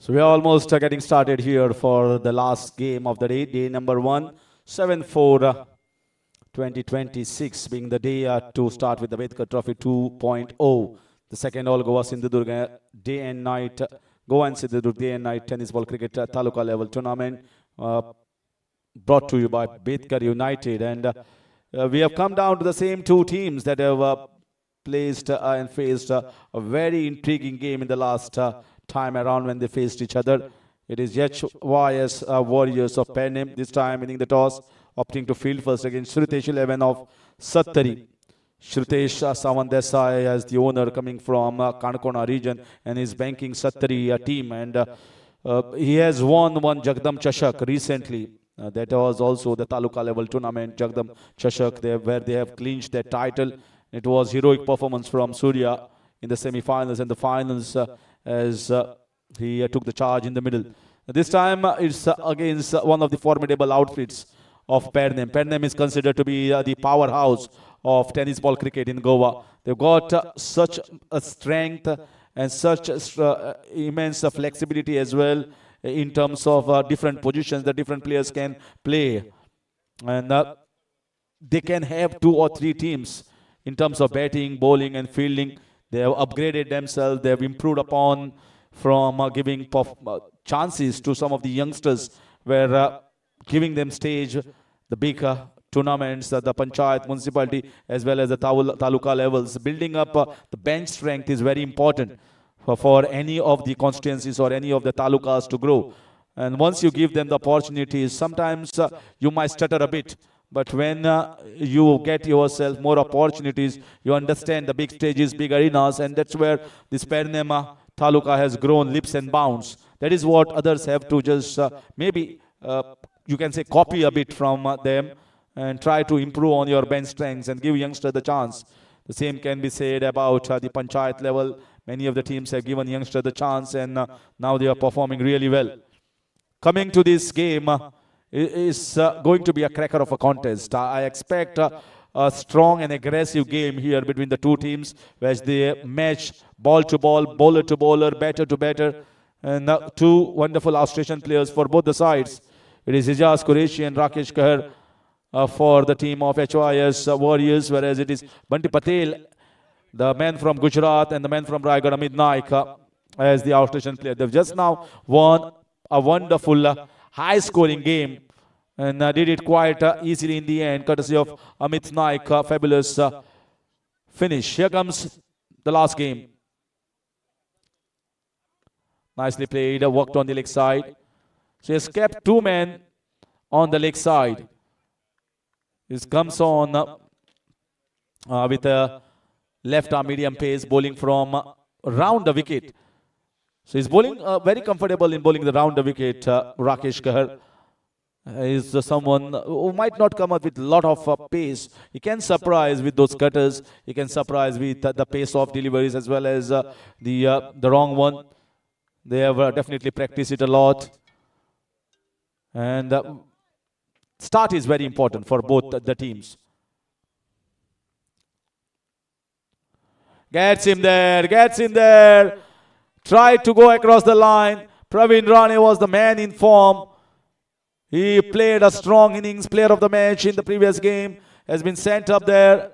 So we are almost getting started here for the last game of the day, day number 1, 7-4, 2026 being the day to start with the Vedkar Trophy 2.0. The second all Goa Sindhudurg day and night, Goa and Sindhudurg day and night tennis ball cricket taluka level tournament brought to you by Vedkar United. And we have come down to the same two teams that have placed and faced a very intriguing game in the last time around when they faced each other. It is HYS Warriors of Pernem, this time winning the toss, opting to field first against Shritesh 11 of Sattari. Shritesh Sawan Desai as the owner coming from Kanakona region and is banking Sattari team. And he has won one Jagdam Chashak recently. That was also the Taluka level tournament, Jagdam Chashak, where they have clinched their title. It was heroic performance from Surya in the semi-finals and the finals as he took the charge in the middle. This time it's against one of the formidable outfits of Pernem. Pernem is considered to be the powerhouse of tennis ball cricket in Goa. They've got such a strength and such immense flexibility as well in terms of different positions that different players can play. And they can have 2 or 3 teams in terms of batting, bowling and fielding. They have upgraded themselves. They have improved upon from giving chances to some of the youngsters, where giving them stage, the big tournaments, the panchayat, municipality, as well as the taluka levels. Building up the bench strength is very important for any of the constituencies or any of the talukas to grow. And once you give them the opportunities, sometimes you might stutter a bit. But when you get yourself more opportunities, you understand the big stages, big arenas, and that's where this Pernem Taluka has grown leaps and bounds. That is what others have to just maybe, you can say, copy a bit from them and try to improve on your bench strengths and give youngsters the chance. The same can be said about the panchayat level. Many of the teams have given youngsters the chance, and now they are performing really well. Coming to this game, is going to be a cracker of a contest. I expect a strong and aggressive game here between the two teams, where they match ball to ball, bowler to bowler, batter to batter, and two wonderful outstation players for both the sides. It is Ijaz Qureshi and Rakesh Kahar for the team of HYS Warriors, whereas it is Banti Patel, the man from Gujarat, and the man from Raigad, Amit Naik, as the outstation player. They've just now won a wonderful high-scoring game and did it quite easily in the end, courtesy of Amit Naik. Fabulous finish. Here comes the last game. Nicely played, worked on the leg side. So he has kept 2 men on the leg side. This comes on with a left arm medium pace, bowling from round the wicket. So he's bowling very comfortable in bowling the round the wicket. Rakesh Kahar is someone who might not come up with a lot of pace. He can surprise with those cutters. He can surprise with the pace of deliveries as well as the wrong one. They have definitely practiced it a lot. And start is very important for both the teams. Gets him there. Tried to go across the line. Praveen Rane was the man in form. He played a strong innings, player of the match in the previous game. Has been sent up there.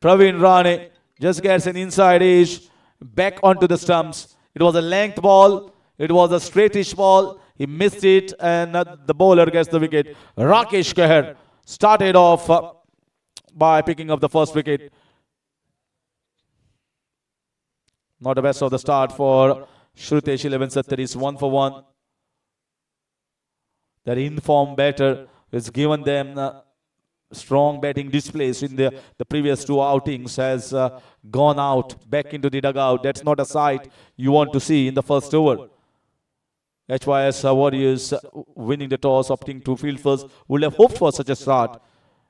Praveen Rane just gets an inside edge, back onto the stumps. It was a length ball. It was a straightish ball. He missed it, and the bowler gets the wicket. Rakesh Kahar started off by picking up the first wicket. Not the best of the start for Shritesh 11 Sattari. 1 for 1. Their informed batter has given them strong batting displays in the previous 2 outings, has gone out back into the dugout. That's not a sight you want to see in the first over. HYS Warriors winning the toss, opting to field first. Would have hoped for such a start.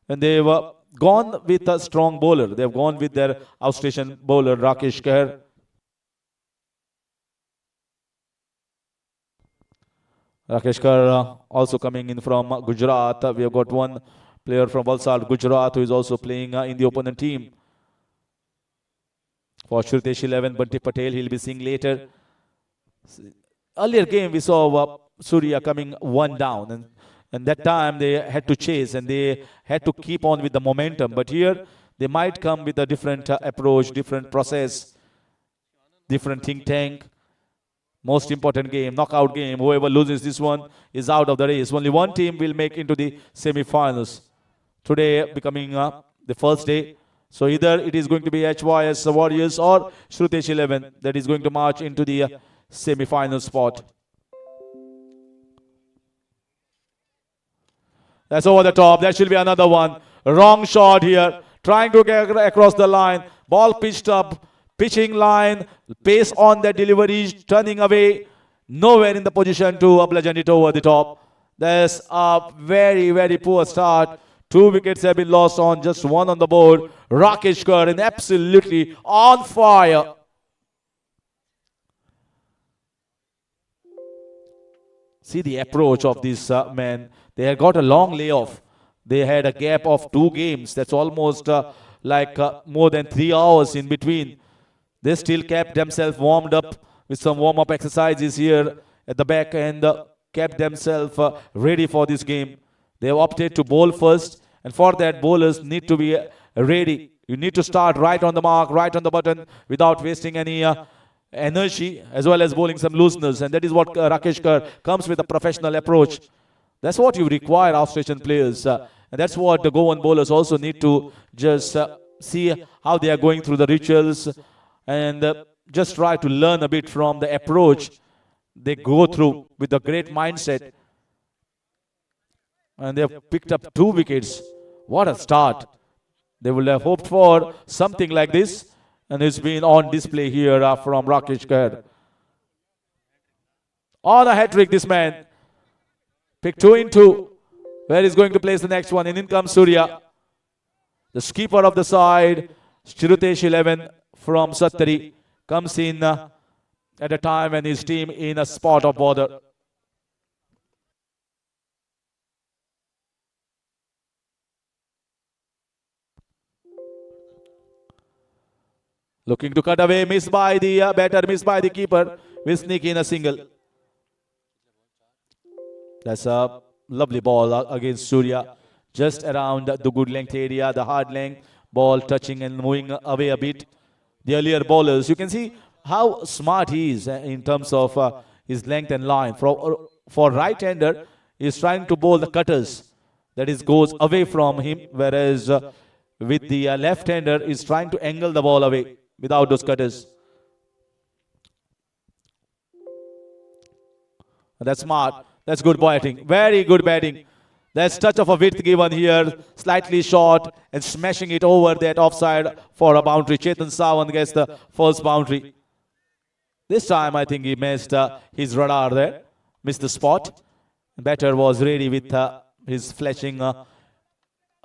And they've gone with a strong bowler. They've gone with their outstation bowler, Rakesh Kahar. Rakesh Kahar also coming in from Gujarat. We have got one player from Valsad, Gujarat, who is also playing in the opponent team. For Shritesh 11, Banti Patel, he'll be seeing later. Earlier game we saw Surya coming one down, and that time they had to chase and they had to keep on with the momentum. But here they might come with a different approach, different process, different think tank. Most important game, knockout game. Whoever loses this one is out of the race. Only one team will make into the semi-finals. Today becoming the first day. So either it is going to be HYS Warriors or Shrutesh 11 that is going to march into the semi-final spot. That's over the top. That should be another one. Wrong shot here. Trying to get across the line. Ball pitched up. Pitching line. Pace on the delivery. Turning away. Nowhere in the position to bludgeon it over the top. There's a very, very poor start. 2 wickets have been lost on just one on the board. Rakesh Karan absolutely on fire. See the approach of these men. They had got a long layoff. They had a gap of 2 games. That's almost more than 3 hours in between. They still kept themselves warmed up with some warm-up exercises here at the back and kept themselves ready for this game. They have opted to bowl first, and for that bowlers need to be ready. You need to start right on the mark, right on the button without wasting any energy, as well as bowling some looseness, and that is what Rakesh Kar comes with a professional approach. That's what you require Australian players, and that's what the Goan bowlers also need to just see how they are going through the rituals and just try to learn a bit from the approach they go through with a great mindset. And they have picked up 2 wickets. What a start. They would have hoped for something like this, and it's been on display here from Rakesh Kar. On a hat-trick, this man. Pick 2 in 2. Where is going to place the next one? And in comes Surya. The skipper of the side, Shrutesh 11 from Sattari, comes in at a time when his team in a spot of bother. Looking to cut away, missed by the batter, missed by the keeper. Will sneak in a single. That's a lovely ball against Surya. Just around the good length area, the hard length. Ball touching and moving away a bit. The earlier bowlers, you can see how smart he is in terms of his length and line. For right-hander, he's trying to bowl the cutters. That is, goes away from him. Whereas with the left-hander, he's trying to angle the ball away without those cutters. That's smart. That's good batting. Very good batting. That's touch of a width given here. Slightly short and smashing it over that offside for a boundary. Chetan Sawant gets the first boundary. This time I think he missed his radar there. Missed the spot. Batter was ready with his flashing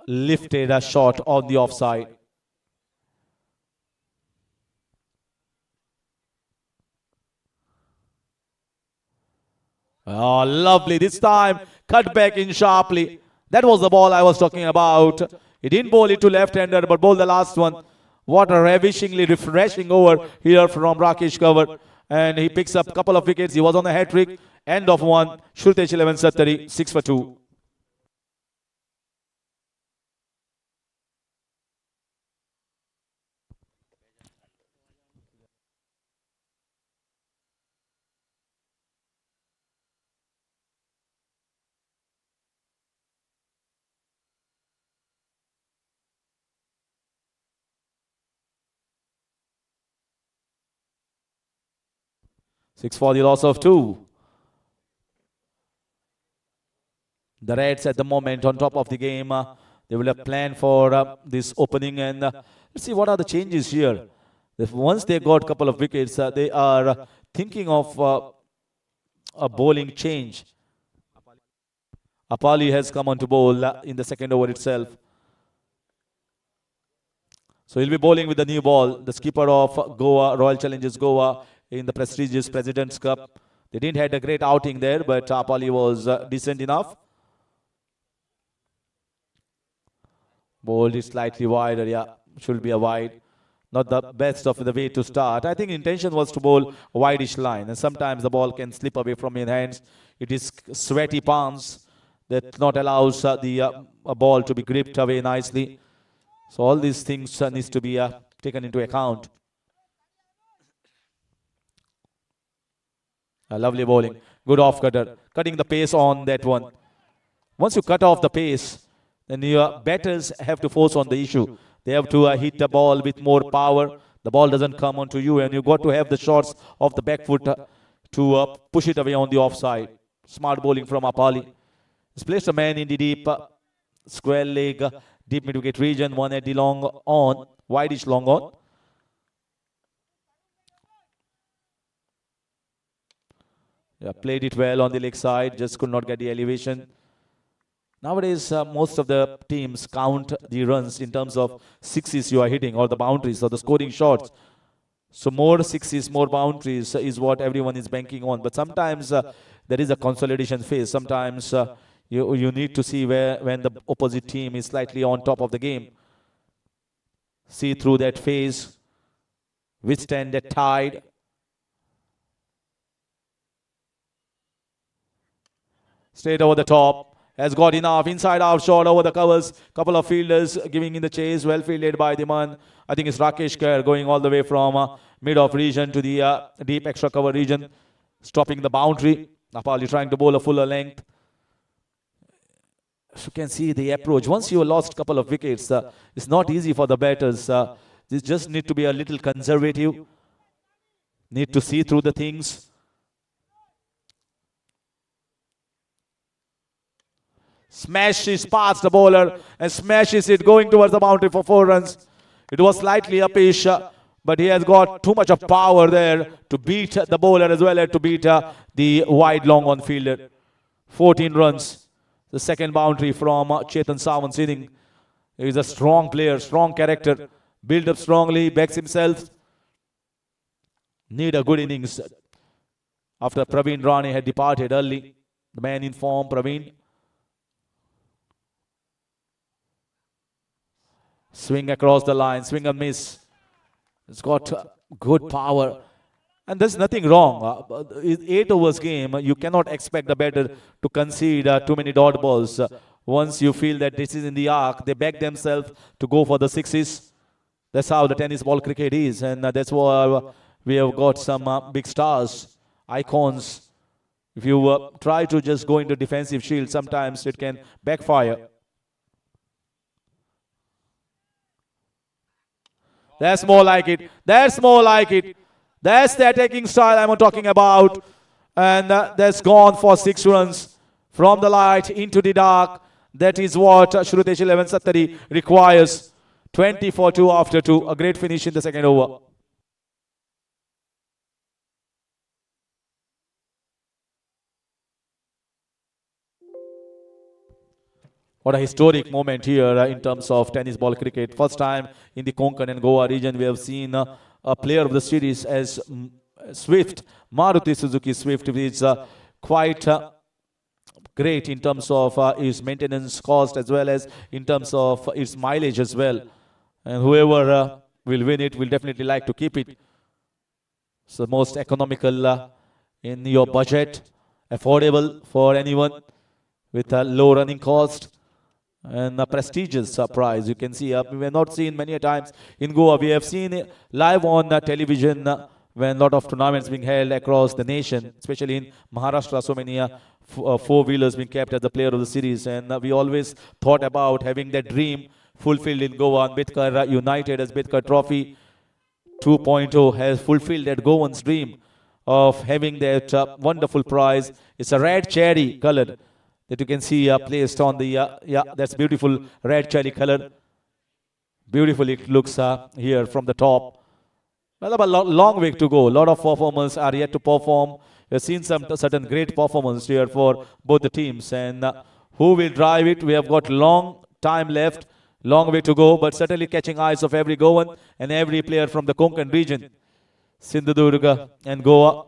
lifted shot on the offside. Oh, lovely. This time, cut back in sharply. That was the ball I was talking about. He didn't bowl it to left-hander, but bowled the last one. What a ravishingly refreshing over here from Rakesh Kar. And he picks up a couple of wickets. He was on the hat-trick. End of 1. Shrutesh 11 Sattari, 6 for 2. Six for the loss of 2. The Reds at the moment on top of the game. They will have planned for this opening, and let's see what are the changes here. Once they got a couple of wickets, they are thinking of a bowling change. Apali has come on to bowl in the second over itself. So he'll be bowling with the new ball, the skipper of Goa, Royal Challengers Goa, in the prestigious President's Cup. They didn't have a great outing there, but Apali was decent enough. Bowled is slightly wider, yeah, should be a wide. not the best of the way to start. I think intention was to bowl a wideish line, and sometimes the ball can slip away from your hands. It is sweaty palms that not allows the a ball to be gripped away nicely. So all these things needs to be taken into account. A lovely bowling, good off cutter, cutting the pace on that one. Once you cut off the pace, then your batters have to force on the issue. They have to hit the ball with more power. The ball doesn't come onto you, and you got to have the shots of the back foot to push it away on the offside. Smart bowling from Apali. He's placed a man in the deep square leg, deep mid-wicket region, one at the long on, wideish long on. Yeah, played it well on the leg side, just could not get the elevation. Nowadays, most of the teams count the runs in terms of sixes you are hitting, or the boundaries, or the scoring shots. So more sixes, more boundaries is what everyone is banking on. But sometimes there is a consolidation phase. Sometimes you need to see when the opposite team is slightly on top of the game. See through that phase, withstand that tide. Straight over the top. Has got enough inside out shot over the covers. Couple of fielders giving in the chase. Well fielded by the man. I think it's Rakesh Kher going all the way from mid-off region to the deep extra cover region. Stopping the boundary. Apali trying to bowl a fuller length. You can see the approach. Once you lost a couple of wickets, it's not easy for the batters. They just need to be a little conservative. Need to see through the things. Smashes past the bowler and smashes it going towards the boundary for 4 runs. It was slightly upish, but he has got too much of power there to beat the bowler as well as to beat the wide long on fielder. 14 runs. The second boundary from Chetan Sawant's inning. He is a strong player, strong character. Build up strongly, backs himself. Need a good innings after Praveen Rane had departed early. The man in form, Praveen. Swing across the line, swing and miss. It's got good power. And there's nothing wrong. 8 overs game, you cannot expect the batter to concede too many dot balls. Once you feel that this is in the arc, they back themselves to go for the sixes. That's how the tennis ball cricket is. And that's why we have got some big stars, icons. If you try to just go into defensive shield, sometimes it can backfire. That's more like it. That's more like it. That's the attacking style I'm talking about. And that's gone for 6 runs from the light into the dark. That is what Shrutesh 11 Sattari requires. 20 for 2 after 2. A great finish in the second over. What a historic moment here in terms of tennis ball cricket. First time in the Konkan and Goa region we have seen a player of the series as Swift, Maruti Suzuki Swift, which is quite great in terms of its maintenance cost as well as in terms of its mileage as well. And whoever will win it will definitely like to keep it. It's the most economical in your budget, affordable for anyone with a low running cost. And a prestigious prize. You can see, we have not seen many times in Goa. We have seen it live on television when a lot of tournaments being held across the nation, especially in Maharashtra. So many four-wheelers being kept as the player of the series. And we always thought about having that dream fulfilled in Goa. Ambedkar United as Ambedkar Trophy 2.0 has fulfilled that Goan's dream of having that wonderful prize. It's a red cherry colored that you can see placed on the, that's beautiful red cherry color. Beautiful it looks here from the top. Well, a long way to go. A lot of performers are yet to perform. We've seen some certain great performance here for both the teams. And who will drive it? We have got long time left, long way to go, but certainly catching eyes of every Goan and every player from the Konkan region, Sindhudurga and Goa.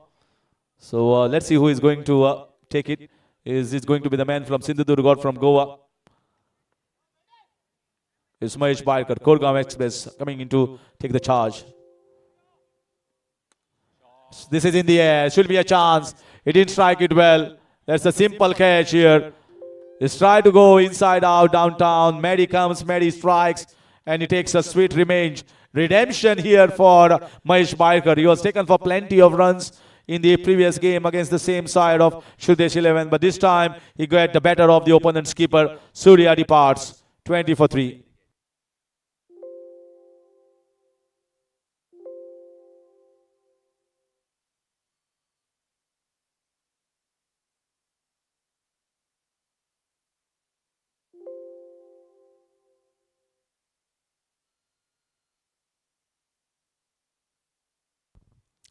So let's see who is going to take it. Is it going to be the man from Sindhudurga or from Goa? It's Mahesh Baikar, Kurgaon Express coming in to take the charge. This is in the air. Should be a chance. He didn't strike it well. That's a simple catch here. He's trying to go inside out downtown. Mehdi comes, Mehdi strikes, and he takes a sweet revenge. Redemption here for Mahesh Baikar. He was taken for plenty of runs in the previous game against the same side of Shudesh 11, but this time he got the better of the opponent's keeper. Surya departs 20 for 3.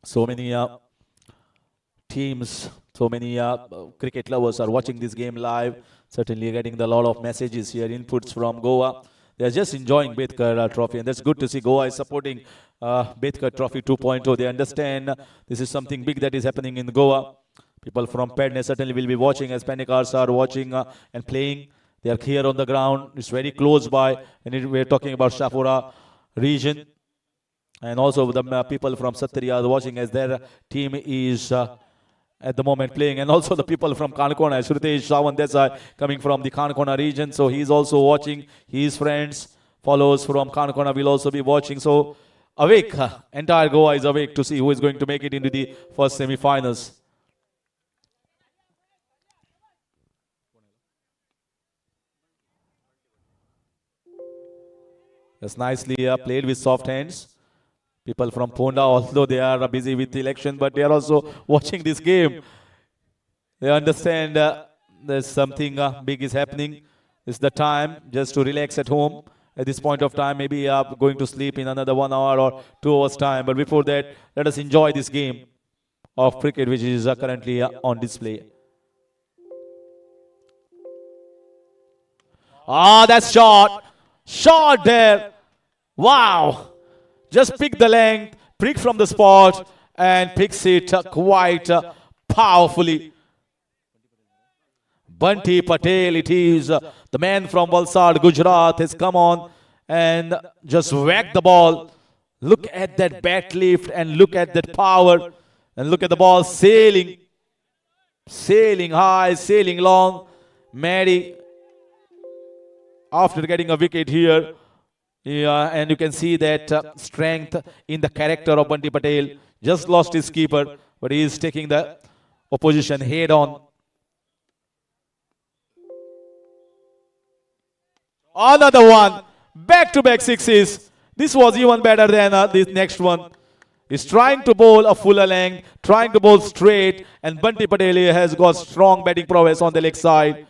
So many teams, so many cricket lovers are watching this game live. Certainly getting a lot of messages here, inputs from Goa. They are just enjoying Bedkar Trophy, and that's good to see. Goa is supporting Bedkar Trophy 2.0. They understand this is something big that is happening in Goa. People from Padne certainly will be watching as Panikars are watching and playing. They are here on the ground. It's very close by, and we're talking about Shahpura region. And also the people from Sattariya are watching as their team is at the moment playing. And also the people from Kankona, Shritesh Shawan Desai coming from the Kankona region. So he's also watching. His friends, follows from Kankona will also be watching. So awake, entire Goa is awake to see who is going to make it into the first semi-finals. That's nicely played with soft hands. People from Ponda, although they are busy with the election, but they are also watching this game. They understand there's something big is happening. It's the time just to relax at home. At this point of time, maybe going to sleep in another 1 hour or 2 hours time. But before that, let us enjoy this game of cricket, which is currently on display. That's shot. Shot there. Wow. Just pick the length, prick from the spot, and picks it quite powerfully. Bunty Patel, it is the man from Valsad, Gujarat, has come on and just whacked the ball. Look at that bat lift and look at that power. And look at the ball sailing. Sailing high, sailing long. Mehdi, after getting a wicket here, and you can see that strength in the character of Bunty Patel. Just lost his keeper, but he is taking the opposition head on. Another one. Back-to-back sixes. This was even better than this next one. He's trying to bowl a fuller length, trying to bowl straight, and Bunty Patel has got strong batting prowess on the leg side.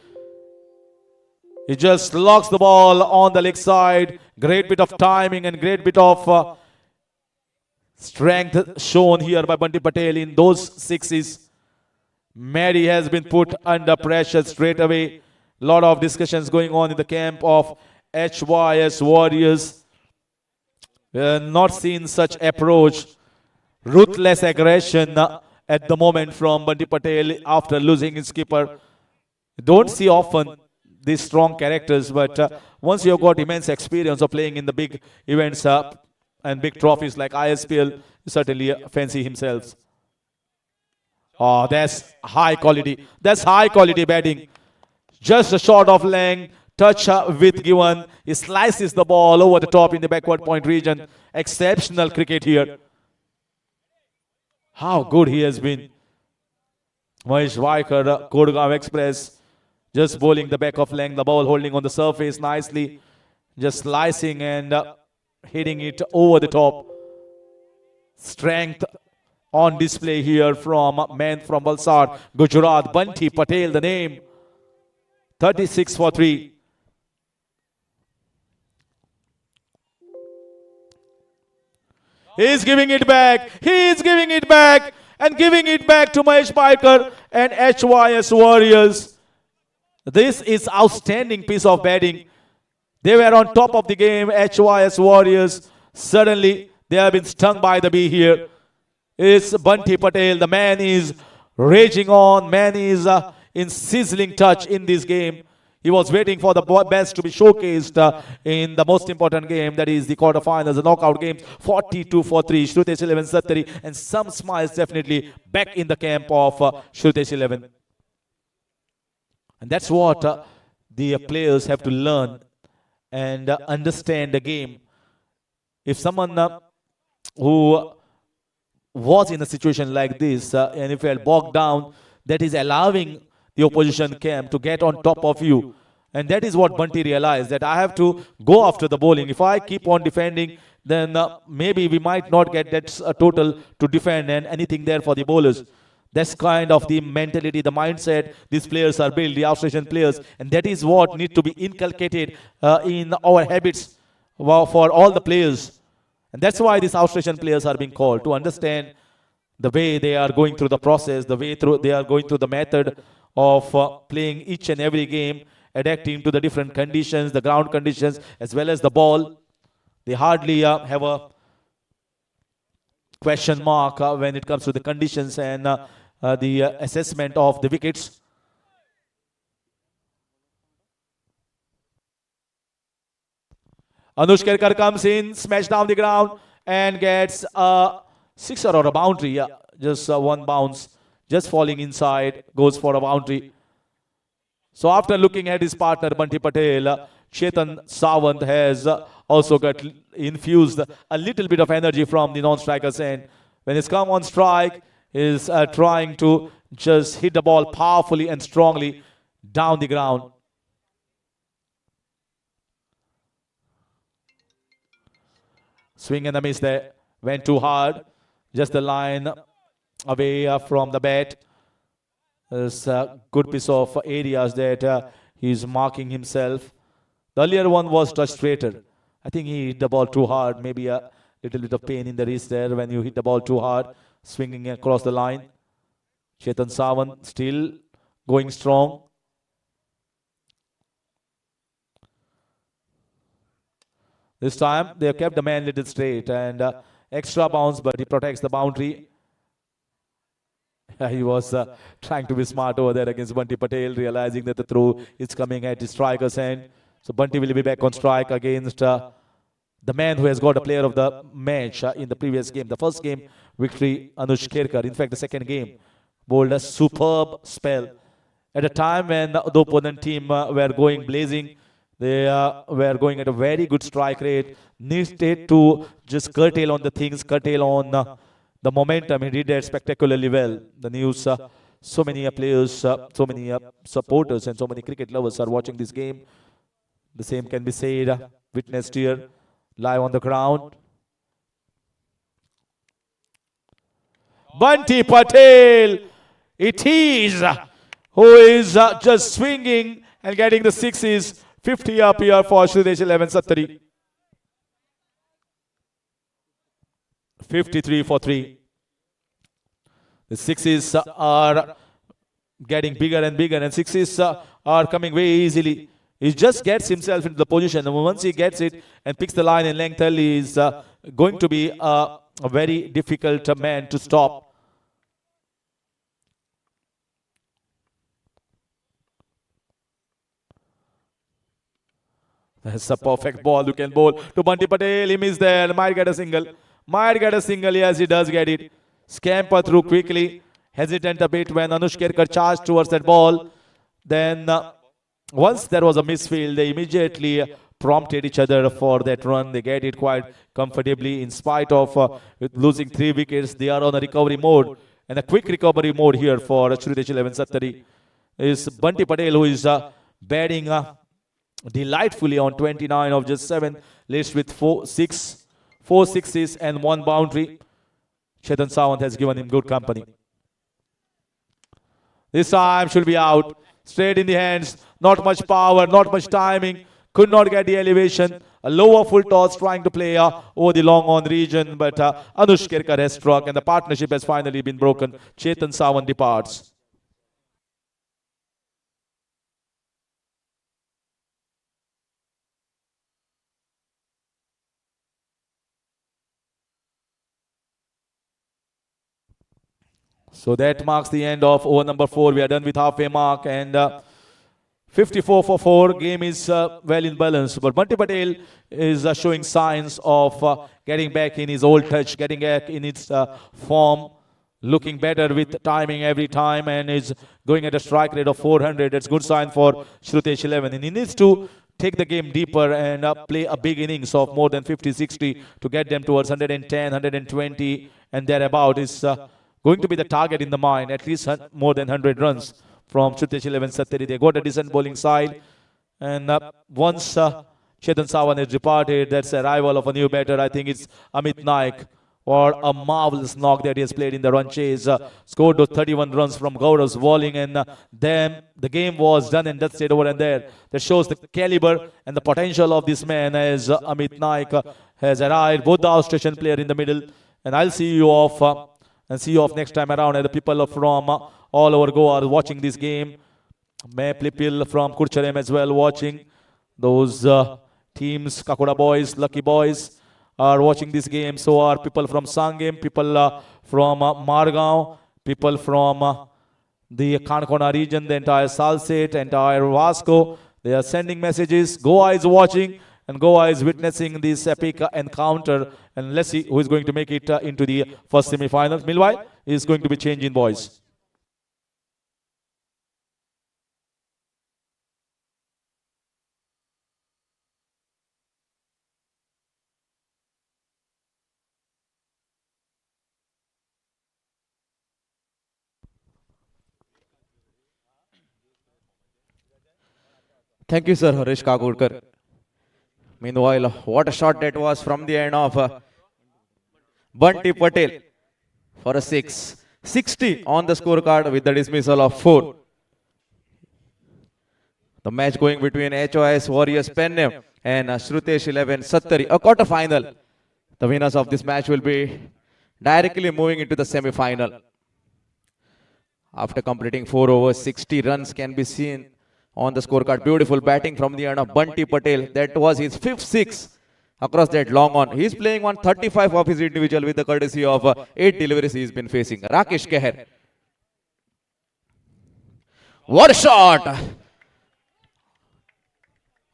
He just locks the ball on the leg side. Great bit of timing and great bit of strength shown here by Bunty Patel in those sixes. Mehdi has been put under pressure straight away. Lot of discussions going on in the camp of HYS Warriors. We have not seen such approach. Ruthless aggression at the moment from Bunty Patel after losing his keeper. Don't see often these strong characters, but once you've got immense experience of playing in the big events and big trophies like ISPL, you certainly fancy himself. Oh, that's high quality. That's high quality batting. Just a short of length, touch with given. He slices the ball over the top in the backward point region. Exceptional cricket here. How good he has been. Mahesh Baikar, Kurgaon Express. Just bowling the back of length, the ball holding on the surface nicely. Just slicing and hitting it over the top. Strength on display here from man from Valsad, Gujarat, Bunty Patel, the name. 36 for 3. He's giving it back. He's giving it back. And giving it back to Mahesh Baikar and HYS Warriors. This is outstanding piece of batting. They were on top of the game, HYS Warriors. Suddenly, they have been stung by the bee here. It's Bunty Patel. The man is raging on. Man is in sizzling touch in this game. He was waiting for the best to be showcased in the most important game, that is the quarterfinals, the knockout games. 42-3, Shrutesh 11 Sattari, and some smiles definitely back in the camp of Shrutesh 11. And that's what the players have to learn and understand the game. If someone who was in a situation like this and if felt bogged down, that is allowing the opposition camp to get on top of you. And that is what Bunty realized, that I have to go after the bowling. If I keep on defending, then maybe we might not get that total to defend and anything there for the bowlers. That's kind of the mentality, the mindset these players are built, the Australian players. And that is what needs to be inculcated in our habits for all the players. And that's why these Australian players are being called, to understand the way they are going through the process, the way they are going through the method of playing each and every game, adapting to the different conditions, the ground conditions, as well as the ball. They hardly have a question mark when it comes to the conditions and the assessment of the wickets. Anush Kerkar comes in, smash down the ground and gets a sixer or a boundary. Yeah, just one bounce, just falling inside, goes for a boundary. So after looking at his partner Bunty Patel, Chetan Sawant has also got infused a little bit of energy from the non-striker's end. When he's come on strike, he's trying to just hit the ball powerfully and strongly down the ground. Swing and a miss there. Went too hard. Just the line away from the bat. There's a good piece of areas that he's marking himself. The earlier one was touch straighter. I think he hit the ball too hard. Maybe a little bit of pain in the wrist there when you hit the ball too hard. Swinging across the line. Chetan Sawant still going strong. This time they have kept the man little straight and extra bounce, but he protects the boundary. He was trying to be smart over there against Bunty Patel, realizing that the throw is coming at his striker's hand. So Bunty will be back on strike against the man who has got a player of the match in the previous game. The first game victory, Anush Kerkar. In fact, the second game bowled a superb spell. At a time when the opponent team were going blazing, they were going at a very good strike rate. Needed to just curtail on the things, curtail on the momentum. He did that spectacularly well. The news, so many players, so many supporters and so many cricket lovers are watching this game. The same can be said, witnessed here, live on the ground. Bunty Patel, it is, who is just swinging and getting the sixes. 50 up here for Shrutesh 11 Sattari. 53 for 3. The sixes are getting bigger and bigger, and sixes are coming very easily. He just gets himself into the position, and once he gets it and picks the line in length early, is going to be a very difficult man to stop. That's a perfect ball. You can bowl to Bunty Patel. He missed there. Might get a single. Might get a single. Yes, he does get it. Scamper through quickly. Hesitant a bit when Anush Kerkar charged towards that ball. Then once there was a misfield, they immediately prompted each other for that run. They get it quite comfortably. In spite of losing 3 wickets, they are on a recovery mode. And a quick recovery mode here for Shrutesh 11 Sattari is Bunty Patel, who is batting delightfully on 29 of just 7, laced with 4 sixes and 1 boundary. Chetan Sawant has given him good company. This time should be out. Straight in the hands. Not much power, not much timing. Could not get the elevation. A lower full toss trying to play over the long on region. But Anush Kerkar has struck and the partnership has finally been broken. Chetan Sawant departs. So that marks the end of over number 4. We are done with halfway mark and 54 for 4. Game is well in balance. But Bunty Patel is showing signs of getting back in his old touch, getting back in its form, looking better with timing every time, and is going at a strike rate of 400. That's good sign for Shrutesh 11. And he needs to take the game deeper and play a big innings of more than 50-60 to get them towards 110, 120, and thereabout is going to be the target in the mind, at least more than 100 runs from Shrutesh 11 Sattari. They got a decent bowling side, and once Chetan Sawan has departed, that's the arrival of a new batter. I think it's Amit Naik, or a marvelous knock that he has played in the run chase. Scored those 31 runs from Gaurav's bowling, and then the game was done and dusted over and there. That shows the caliber and the potential of this man, as Amit Naik has arrived, both the outstation player in the middle. And I'll see you off and see you off next time around. And the people from all over Goa are watching this game. May people from Kurcharem as well watching. Those teams, Kakoda boys, Lucky boys, are watching this game. So are people from Sangam, people from Margao, people from the Kankona region, the entire Salset, entire Vasco. They are sending messages. Goa is watching, and Goa is witnessing this epic encounter. And let's see who is going to make it into the first semi-finals. Meanwhile, is going to be changing boys. Thank you, sir, Harish Kakurkar. Meanwhile, what a shot that was from the end of Bunty Patel for a 6. 60 on the scorecard with the dismissal of 4. The match going between HOS Warriors Pennem and Shrutesh 11 Sattari, a quarter final. The winners of this match will be directly moving into the semi-final. After completing 4 overs, 60 runs can be seen on the scorecard. Beautiful batting from the end of Bunty Patel. That was his 5th 6 across that long on. He's playing 135 of his individual with the courtesy of 8 deliveries he's been facing. Rakesh Keher. What a shot!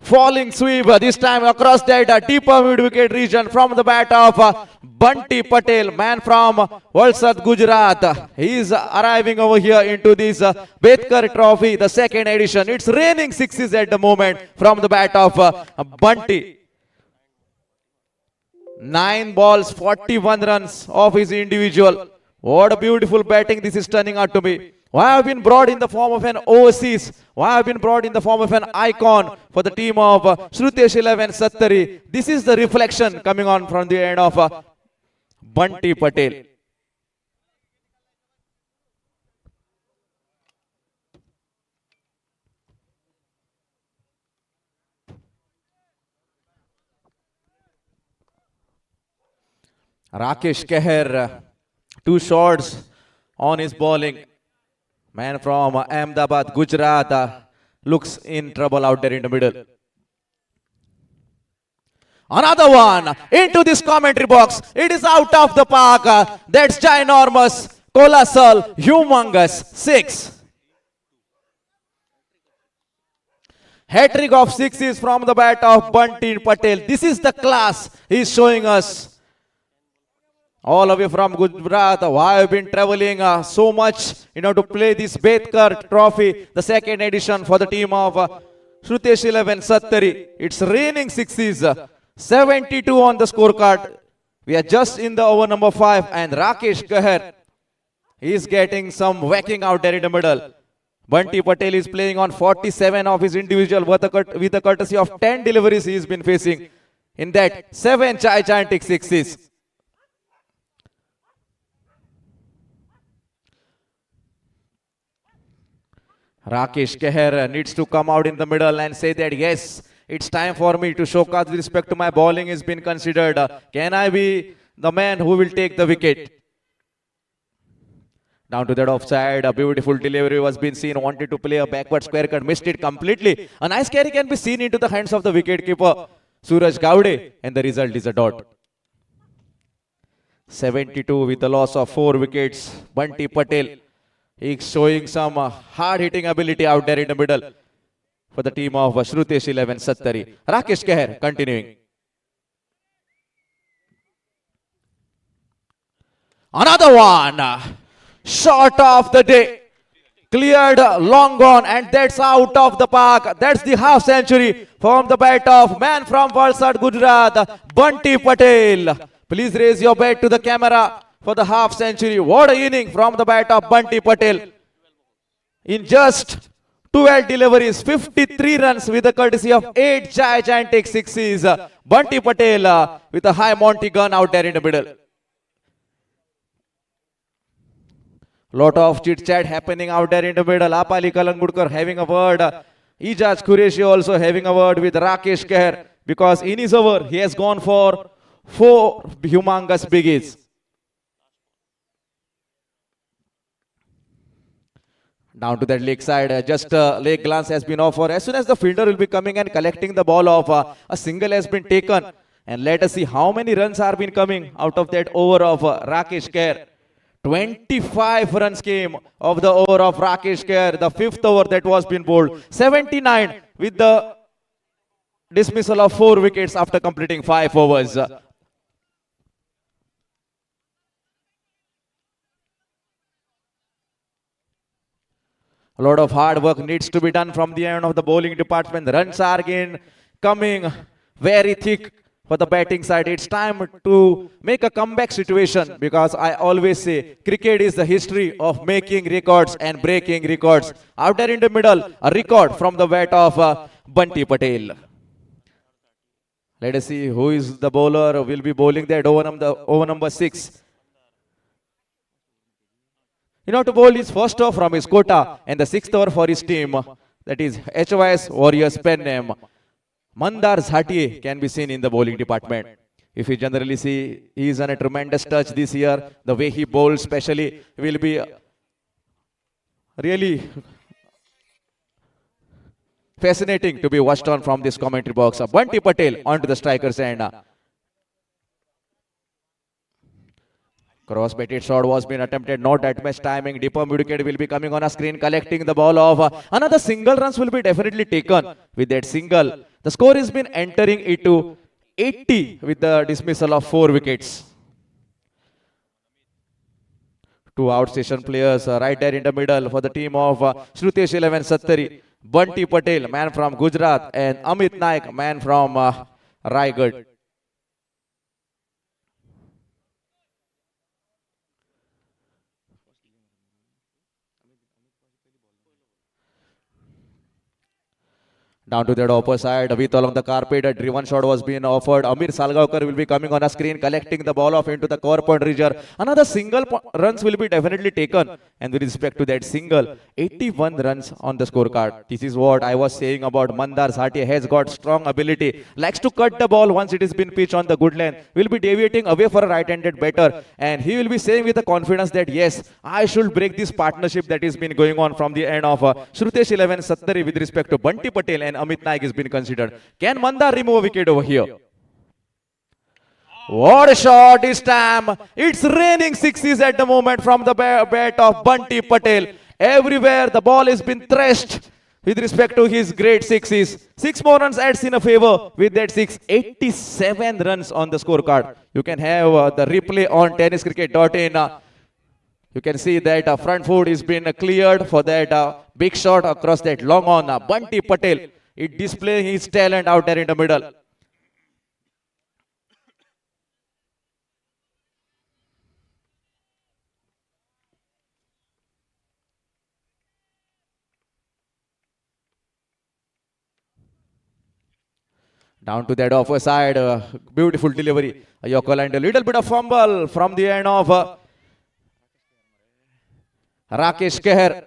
Falling sweep this time across that deeper mid-wicket region from the bat of Bunty Patel, man from Valsad, Gujarat. He is arriving over here into this Bedkar Trophy, the second edition. It's raining sixes at the moment from the bat of Bunty. 9 balls, 41 runs of his individual. What a beautiful batting this is turning out to be. Why have been brought in the form of an overseas? Why have been brought in the form of an icon for the team of Shrutesh 11 Sattari? This is the reflection coming on from the end of Bunty Patel. Rakesh Keher, 2 shots on his bowling. Man from Ahmedabad, Gujarat, looks in trouble out there in the middle. Another one into this commentary box. It is out of the park. That's ginormous, colossal, humongous. 6. Hat-trick of 6s from the bat of Bunty Patel. This is the class he's showing us. All of you from Gujarat, why have been traveling so much to play this Bedkar Trophy, the second edition for the team of Shrutesh 11 Sattari. It's raining 6s, 72 on the scorecard. We are just in the over number 5, and Rakesh Keher is getting some whacking out there in the middle. Bunty Patel is playing on 47 of his individual with the courtesy of 10 deliveries he's been facing. In that, 7 gigantic 6s. Rakesh Keher needs to come out in the middle and say that yes, it's time for me to show with respect to my bowling has been considered. Can I be the man who will take the wicket? Down to that offside, a beautiful delivery was being seen, wanted to play a backward square cut, missed it completely. A nice carry can be seen into the hands of the wicketkeeper, Suraj Gowde, and the result is a dot. 72 with the loss of 4 wickets. Bunty Patel, he's showing some hard-hitting ability out there in the middle. for the team of Shrutesh 11 Sattari. Rakesh Keher continuing. Another one. Shot of the day. Cleared, long gone, and that's out of the park. That's the half century from the bat of man from Valsad, Gujarat, Bunty Patel. Please raise your bat to the camera for the half century. What a inning from the bat of Bunty Patel. In just 12 deliveries, 53 runs with the courtesy of 8 gigantic sixes. Bunty Patel with a high Monty gun out there in the middle. Lot of chit chat happening out there in the middle. Apali Kalangudkar having a word. Ijaz Qureshi also having a word with Rakesh Keher, because in his over he has gone for 4 humongous biggies. Down to that leg side, just a leg glance has been offered. As soon as the fielder will be coming and collecting the ball off, a single has been taken. And let us see how many runs are been coming out of that over of Rakesh Keher. 25 runs came of the over of Rakesh Keher, the 5th over that was been bowled. 79 with the dismissal of 4 wickets after completing 5 overs. A lot of hard work needs to be done from the end of the bowling department. The runs are again coming very thick for the batting side. It's time to make a comeback situation, because I always say cricket is the history of making records and breaking records. Out there in the middle, a record from the bat of Bunty Patel. Let us see who is the bowler who will be bowling that over number 6. You know, to bowl his first over from his quota and the 6th over for his team, that is HYS Warriors pen name. Mandar Zhatiye can be seen in the bowling department. If you generally see, he is on a tremendous touch this year. The way he bowls especially will be really fascinating to be watched on from this commentary box. Bunty Patel onto the striker's end. Cross batted shot was being attempted, not that much timing. Deeper wicket will be coming on a screen, collecting the ball off. Another single runs will be definitely taken with that single. The score has been entering into 80 with the dismissal of 4 wickets. 2 outstation players right there in the middle for the team of Shrutesh 11 Sattari. Bunty Patel, man from Gujarat, and Amit Naik, man from Raigad. Down to that upper side, with along the carpet, a driven shot was being offered. Amir Salgaonkar will be coming on a screen, collecting the ball off into the core point region. Another single runs will be definitely taken. And with respect to that single, 81 runs on the scorecard. This is what I was saying about Mandar Zhatiye. Has got strong ability. Likes to cut the ball once it has been pitched on the good length. Will be deviating away for a right-handed batter. And he will be saying with the confidence that yes, I should break this partnership that has been going on from the end of Shrutesh 11 Sattari with respect to Bunty Patel and Amit Naik has been considered. Can Mandar remove a wicket over here? What a shot this time. It's raining sixes at the moment from the bat of Bunty Patel. Everywhere the ball has been thrashed with respect to his great sixes. 6 more runs adds in a favor with that 6. 87 runs on the scorecard. You can have the replay on tenniscricket.in. You can see that front foot is been cleared for that big shot across that long on. Bunty Patel is displaying his talent out there in the middle. Down to that offer side, beautiful delivery. Yoko and a little bit of fumble from the end of Rakesh Keher.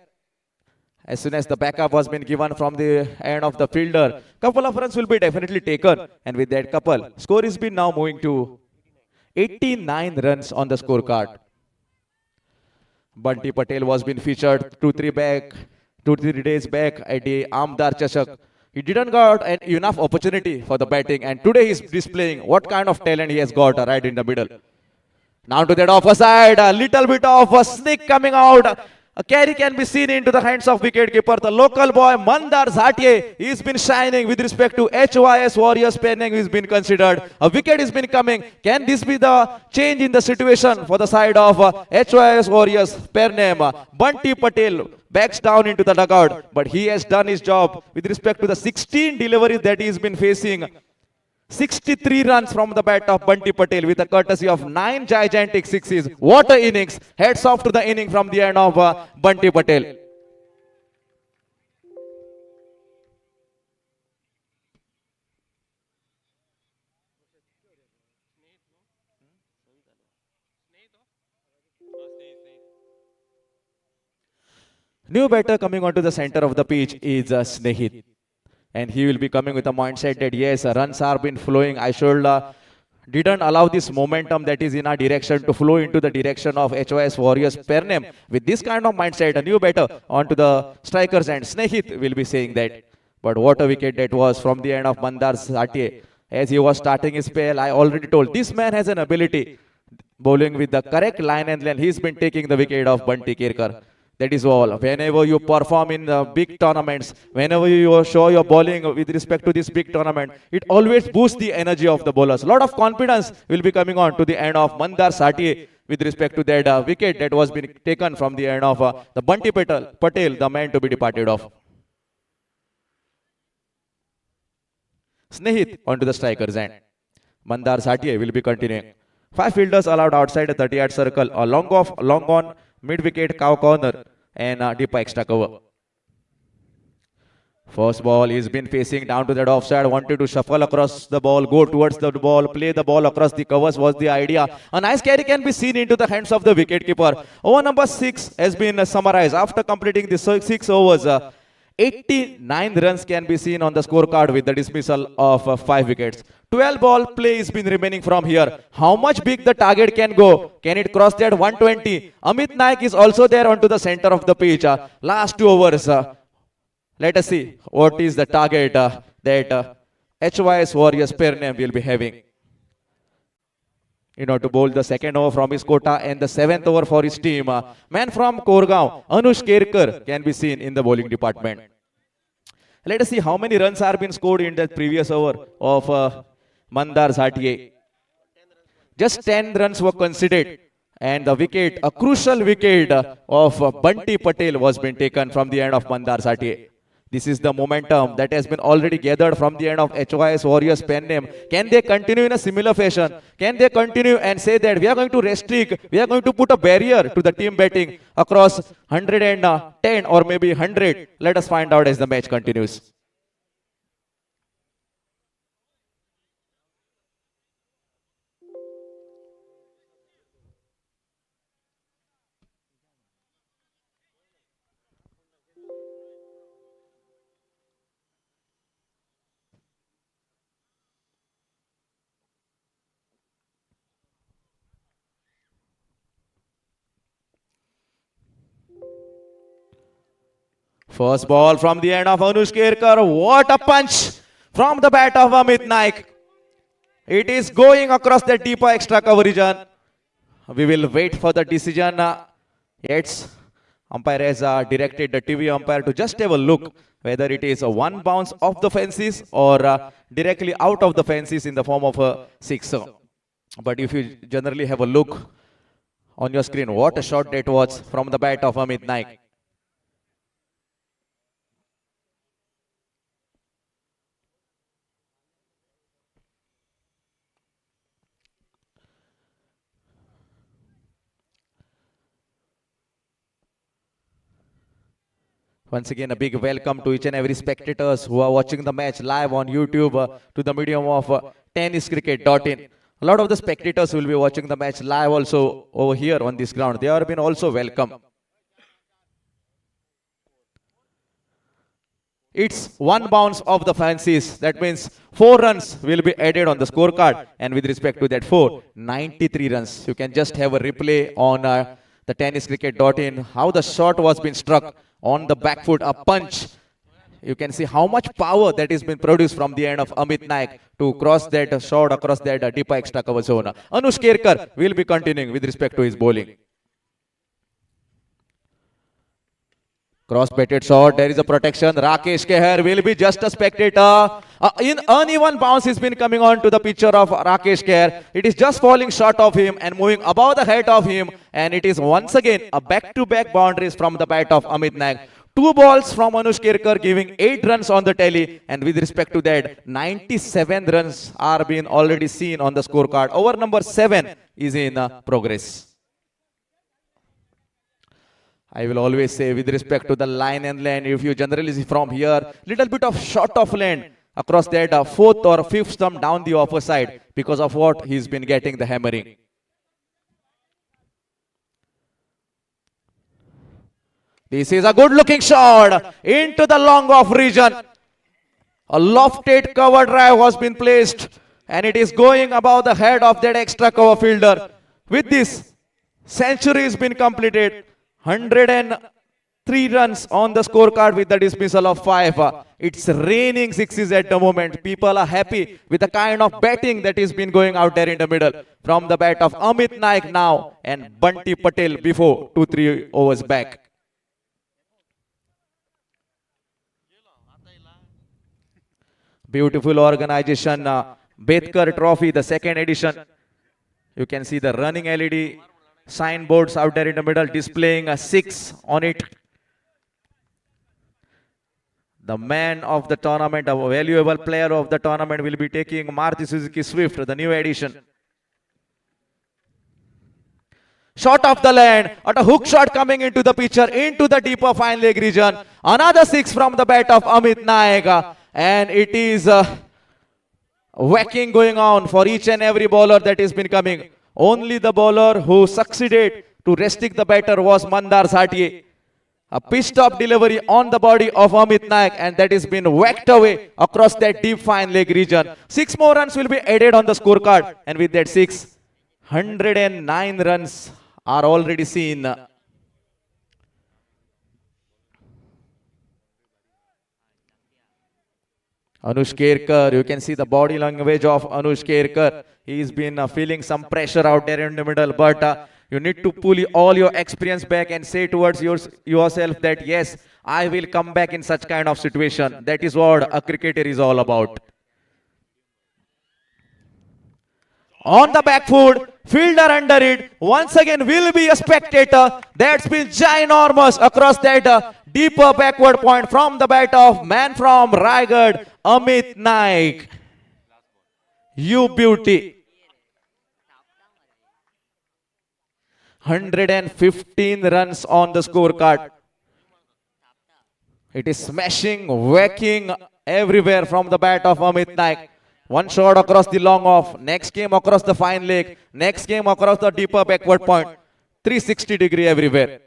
As soon as the backup was been given from the end of the fielder, couple of runs will be definitely taken. And with that couple, score is been now moving to 89 runs on the scorecard. Bunty Patel was been featured 2-3 days back at the Amdar Chashak. He didn't got enough opportunity for the batting, and today he's displaying what kind of talent he has got right in the middle. Now to that offer side, a little bit of a sneak coming out. A carry can be seen into the hands of wicketkeeper. The local boy Mandar Zatie, he's been shining with respect to HYS Warriors Penang, who's been considered. A wicket has been coming. Can this be the change in the situation for the side of HYS Warriors Penang? Bunty Patel backs down into the dugout, but he has done his job with respect to the 16 deliveries that he's been facing. 63 runs from the bat of Bunty Patel with a courtesy of 9 gigantic sixes. What a innings. Heads off to the inning from the end of Bunty Patel. New batter coming onto the center of the pitch is Snehit. And he will be coming with a mindset that yes, runs are been flowing. I should didn't allow this momentum that is in our direction to flow into the direction of HOS Warriors Pernem. With this kind of mindset, a new batter onto the strikers, and Snehit will be saying that. But what a wicket that was from the end of Mandar Zatie. As he was starting his spell, I already told this man has an ability. Bowling with the correct line and length, he's been taking the wicket of Bunty Kirkar. That is all. Whenever you perform in the big tournaments, whenever you show your bowling with respect to this big tournament, it always boosts the energy of the bowlers. A lot of confidence will be coming on to the end of Mandar Zatie with respect to that wicket that was being taken from the end of the Bunty Patel, the man to be departed of. Snehit onto the strikers end. Mandar Zatie will be continuing. 5 fielders allowed outside the 30-yard circle. A long off, long on, mid-wicket, cow corner, and deep extra cover. First ball, he's been facing down to that offside, wanted to shuffle across the ball, go towards the ball, play the ball across the covers was the idea. A nice carry can be seen into the hands of the wicketkeeper. Over number 6 has been summarized. After completing the 6 overs, 89 runs can be seen on the scorecard with the dismissal of 5 wickets. 12 ball play has been remaining from here. How much big the target can go? Can it cross that 120? Amit Naik is also there onto the center of the pitch. Last 2 overs. Let us see what is the target that HYS Warriors Pernem will be having. To bowl the second over from his quota and the 7th over for his team. Man from Koregaon, Anush Kerkar, can be seen in the bowling department. Let us see how many runs are being scored in that previous over of Mandar Zatie. Just 10 runs were considered, and the wicket, a crucial wicket of Bunty Patel was being taken from the end of Mandar Zatie. This is the momentum that has been already gathered from the end of HYS Warriors Pennem. Can they continue in a similar fashion? Can they continue and say that we are going to restrict, we are going to put a barrier to the team batting across 110 or maybe 100? Let us find out as the match continues. First ball from the end of Anush Kerkar. What a punch from the bat of Amit Naik. It is going across the deeper extra cover region. We will wait for the decision. Yes, umpire has directed the TV umpire to just have a look whether it is a 1 bounce off the fences or directly out of the fences in the form of a 6. But if you generally have a look on your screen, what a shot that was from the bat of Amit Naik. Once again, a big welcome to each and every spectators who are watching the match live on YouTube to the medium of tenniscricket.in. A lot of the spectators will be watching the match live also over here on this ground. They have been also welcome. It's 1 bounce of the fences. That means 4 runs will be added on the scorecard. And with respect to that 4, 93 runs. You can just have a replay on the tenniscricket.in. How the shot was being struck on the back foot, a punch. You can see how much power that has been produced from the end of Amit Naik to cross that shot across that deeper extra cover zone. Anush Kerkar will be continuing with respect to his bowling. Cross batted shot. There is a protection. Rakesh Kehar will be just a spectator. In uneven bounce has been coming on to the picture of Rakesh Kehar. It is just falling short of him and moving above the head of him. And it is once again a back-to-back boundaries from the bat of Amit Naik. 2 balls from Anush Kerkar giving 8 runs on the tally. And with respect to that, 97 runs are being already seen on the scorecard. Over number 7 is in progress. I will always say with respect to the line and lane, if you generally see from here, little bit of short of lane across that 4th or 5th stump down the offer side because of what he's been getting the hammering. This is a good looking shot into the long off region. A lofted cover drive has been placed and it is going above the head of that extra cover fielder. With this, century has been completed. 103 runs on the scorecard with the dismissal of 5. It's raining sixes at the moment. People are happy with the kind of batting that has been going out there in the middle. From the bat of Amit Naik now and Bunty Patel before 2-3 overs back. Beautiful organization. Betkar Trophy, the 2nd edition. You can see the running LED signboards out there in the middle displaying a 6 on it. The man of the tournament, a valuable player of the tournament will be taking Maruti Suzuki Swift, the new edition. Shot off the land, at a hook shot coming into the picture, into the deeper fine leg region. Another 6 from the bat of Amit Naik. And it is whacking going on for each and every bowler that has been coming. Only the bowler who succeeded to restrict the batter was Mandar Zatiye. A pitched up delivery on the body of Amit Naik and that has been whacked away across that deep fine leg region. 6 more runs will be added on the scorecard and with that 6, 109 runs are already seen. Anush Kerkar, you can see the body language of Anush Kerkar. He's been feeling some pressure out there in the middle, but you need to pull all your experience back and say towards yourself that yes, I will come back in such kind of situation. That is what a cricketer is all about. On the back foot, fielder under it, once again will be a spectator. That's been ginormous across that deeper backward point from the bat of man from Raigad, Amit Naik. You beauty. 115 runs on the scorecard. It is smashing, whacking everywhere from the bat of Amit Naik. One shot across the long off, next game across the fine leg, next game across the deeper backward point. 360-degree everywhere.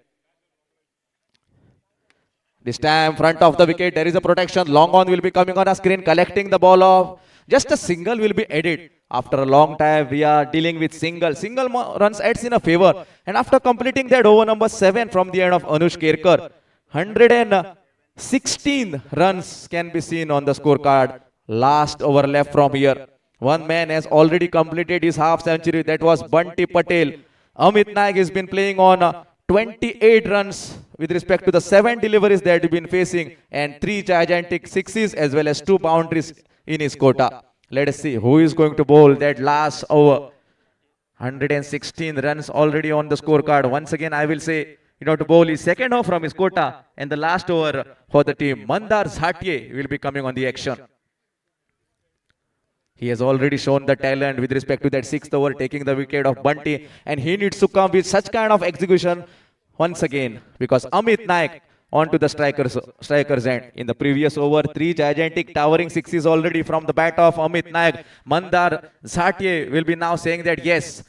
This time, front of the wicket, there is a protection. Long on will be coming on a screen, collecting the ball off. Just a single will be added. After a long time, we are dealing with single. Single runs adds in a favor. And after completing that over number 7 from the end of Anush Kerkar, 116 runs can be seen on the scorecard. Last over left from here. One man has already completed his half century. That was Bunty Patel. Amit Naik has been playing on 28 runs with respect to the 7 deliveries that he's been facing and 3 gigantic sixes as well as 2 boundaries in his quota. Let us see who is going to bowl that last over. 116 runs already on the scorecard. Once again, I will say, to bowl his second over from his quota and the last over for the team. Mandar Zatiye will be coming on the action. He has already shown the talent with respect to that 6th over, taking the wicket of Bunty, and he needs to come with such kind of execution once again because Amit Naik onto the striker's end. In the previous over, 3 gigantic towering sixes already from the bat of Amit Naik. Mandar Zatiye will be now saying that yes,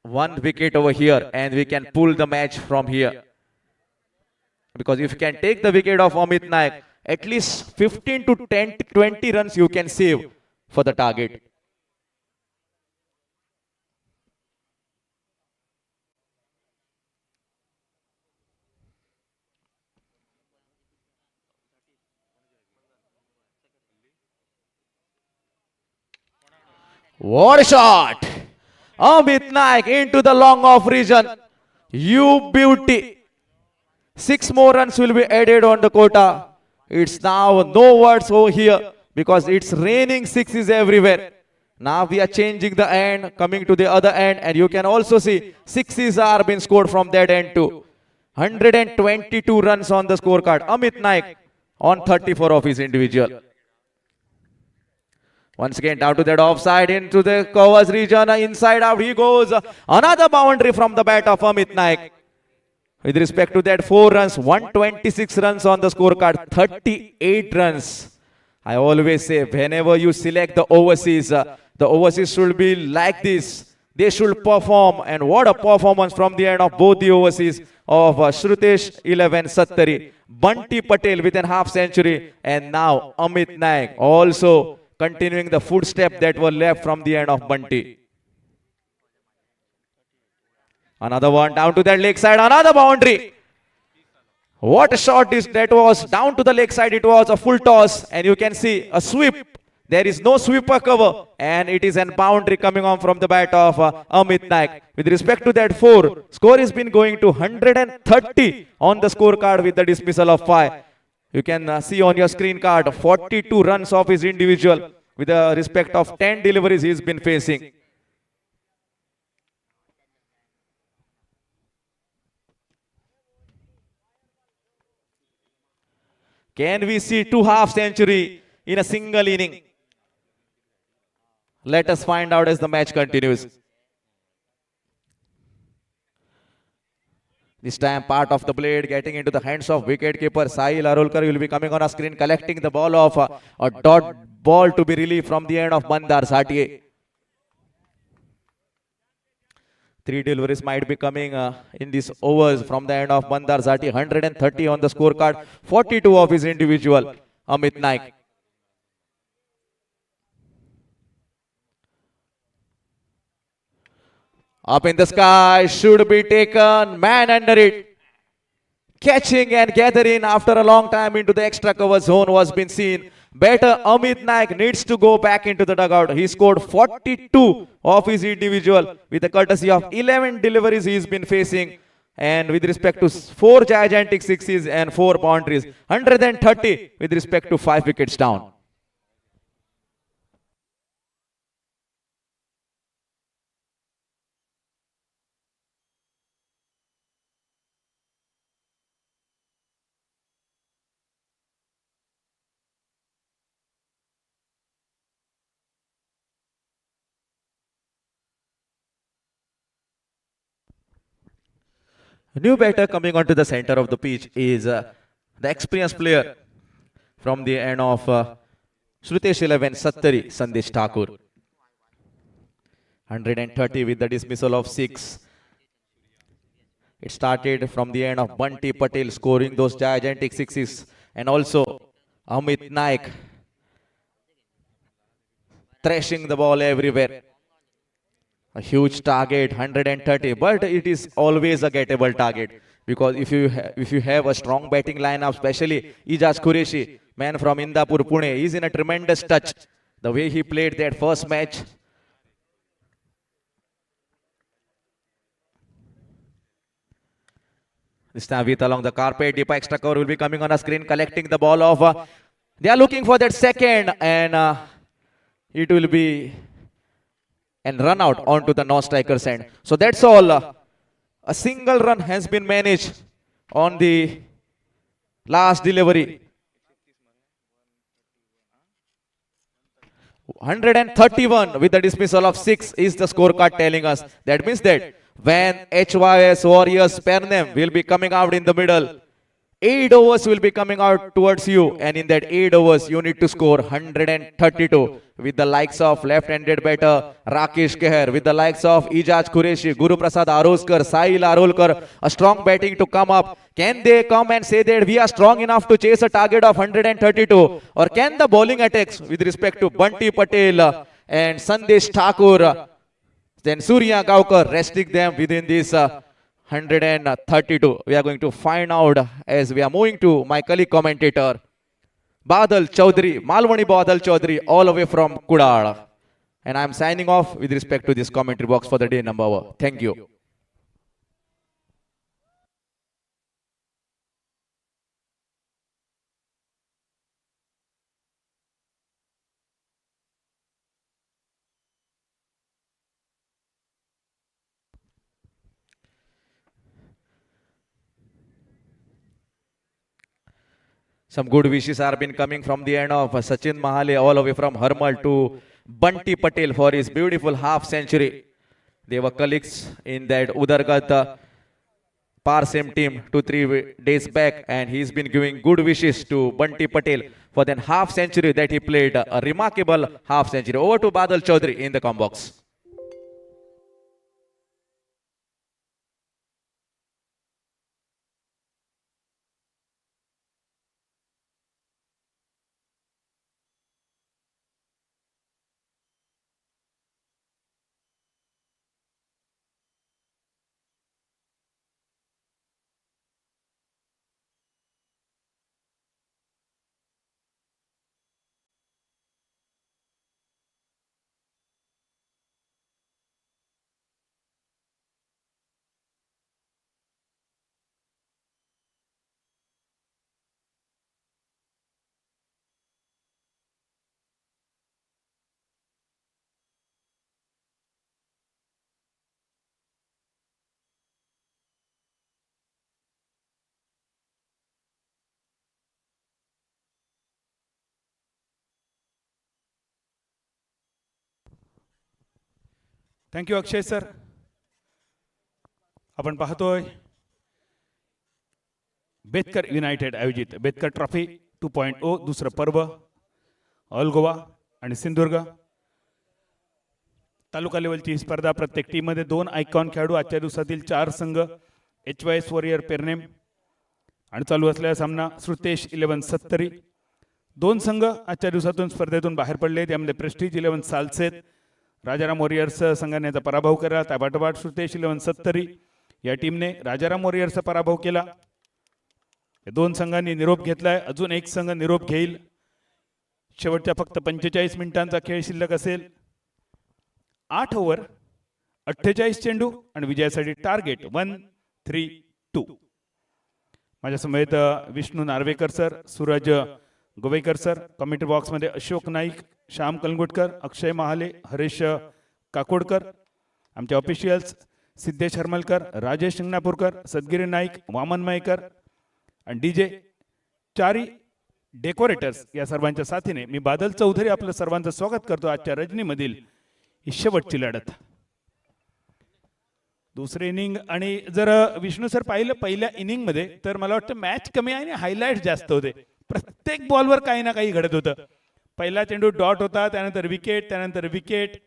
1 wicket over here and we can pull the match from here. Because if you can take the wicket of Amit Naik, at least 15 to 20 runs you can save for the target. What a shot! Amit Naik into the long off region. You beauty. 6 more runs will be added on the quota. It's now no words over here because it's raining sixes everywhere. Now we are changing the end, coming to the other end, and you can also see sixes are being scored from that end too. 122 runs on the scorecard. Amit Naik on 34 of his individual. Once again down to that offside into the covers region. Inside out he goes. Another boundary from the bat of Amit Naik. With respect to that 4 runs, 126 runs on the scorecard, 38 runs. I always say whenever you select the overseas should be like this. They should perform, and what a performance from the end of both the overseas of Shrutesh 11 Sattari, Bunty Patel with a half century, and now Amit Naik also continuing the footsteps that were left from the end of Bunty. Another one down to that leg side, another boundary. What a shot that was down to the leg side. It was a full toss, and you can see a sweep. There is no sweeper cover, and it is a boundary coming on from the bat of Amit Naik. With respect to that 4, score has been going to 130 on the scorecard with the dismissal of 5. You can see on your screen card 42 runs of his individual with the respect of 10 deliveries he's been facing. Can we see 2 half century in a single inning? Let us find out as the match continues. This time part of the blade getting into the hands of wicketkeeper Sahil Arolkar will be coming on a screen, collecting the ball of a dot ball to be relieved from the end of Mandar Satiye. 3 deliveries might be coming in these overs from the end of Mandar Zati. 130 on the scorecard, 42 of his individual, Amit Naik. Up in the sky, should be taken, man under it. Catching and gathering after a long time into the extra cover zone was been seen. Better Amit Naik needs to go back into the dugout. He scored 42 of his individual with the courtesy of 11 deliveries he's been facing. And with respect to 4 gigantic sixes and 4 boundaries, 130 with respect to 5 wickets down. A new batter coming onto the center of the pitch is the experienced player from the end of Shrutesh 11 Sattari, Sandesh Thakur. 130 with the dismissal of 6. It started from the end of Bunty Patel scoring those gigantic sixes, and also Amit Naik thrashing the ball everywhere. A huge target, 130, but it is always a gettable target because if you have a strong batting lineup, especially Ijaz Qureshi, man from Indapur, Pune, is in a tremendous touch. The way he played that first match. This time with along the carpet, deep extra cover will be coming on a screen, collecting the ball of. They are looking for that second, and it will be and run out onto the non-striker's end. So that's all. A single run has been managed on the last delivery. 131 with the dismissal of 6 is the scorecard telling us. That means that when HYS Warriors Pernem will be coming out in the middle, 8 overs will be coming out towards you, and in that 8 overs you need to score 132 with the likes of left-handed batter Rakesh Keher, with the likes of Ijaz Qureshi, Guru Prasad Aroskar, Sahil Arolkar, a strong batting to come up. Can they come and say that we are strong enough to chase a target of 132, or can the bowling attacks with respect to Bunty Patel and Sandesh Thakur, then Surya Gaukar, restrict them within this 132. We are going to find out as we are moving to my colleague commentator Badal Chaudhary, Malwani Badal Chaudhary, all the way from Kudal. And I am signing off with respect to this commentary box for the day number 1. Thank you. Some good wishes are been coming from the end of Sachin Mahale all the way from Harmal to Bunty Patel for his beautiful half century. They were colleagues in that Udargat Parsem team 2-3 days back, and he's been giving good wishes to Bunty Patel for that half century that he played, a remarkable half century. Over to Badal Chaudhary in the com box. Thank you Akshay sir. आपण पाहतोय Bethcar United आयोजित Bethcar trophy 2.0 दुसरं पर्व all Goa आणि सिंधुदुर्ग तालुका लेवलची ही स्पर्धा. प्रत्येक team मध्ये 2 icon खेळाडू. आजच्या दिवसातील 4 संघ HYS वॉरियर पेरनेम आणि चालू असलेला सामना श्रुतेश 11 सत्तरी. 2 संघ आजच्या दिवसातून स्पर्धेतून बाहेर पडले. त्यामध्ये प्रेस्टीज 11 सालसेत राजाराम वॉरियर्स संघाने याचा पराभव केला. त्यापाठोपाठ श्रुतेश 11 सत्तरी या टीमने राजाराम वॉरियर्सचा पराभव केला. 2 संघांनी निरोप घेतलाय. अजून एक संघ निरोप घेईल. शेवटच्या फक्त 45 मिनिटांचा खेळ शिल्लक असेल. 8 ओव्हर 48 चेंडू आणि विजयासाठी टार्गेट 1-3-2. माझ्या समेत विष्णू नार्वेकर सर, सूरज गोवेकर सर, कमेंट्री बॉक्स मध्ये अशोक नाईक, श्याम कलंगुटकर, अक्षय महाले, हरेश काकोडकर. आमचे ऑफिशियल्स सिद्धेश हरमलकर, राजेश शिंगणापूरकर, सदगिरी नाईक, वामन मयेकर आणि DJ चारी डेकोरेटर्स या सर्वांच्या साथीने मी बादल चौधरी आपलं सर्वांचं स्वागत करतो आजच्या रजनीमधील ही शेवटची लढत. दुसरे इनिंग आणि जर विष्णू सर पाहिलं पहिल्या इनिंग मध्ये तर मला वाटतं मॅच कमी आहे आणि हायलाइट जास्त होते. प्रत्येक बॉलवर काही ना काही घडत होतं. पहिला चेंडू डॉट होता, त्यानंतर विकेट,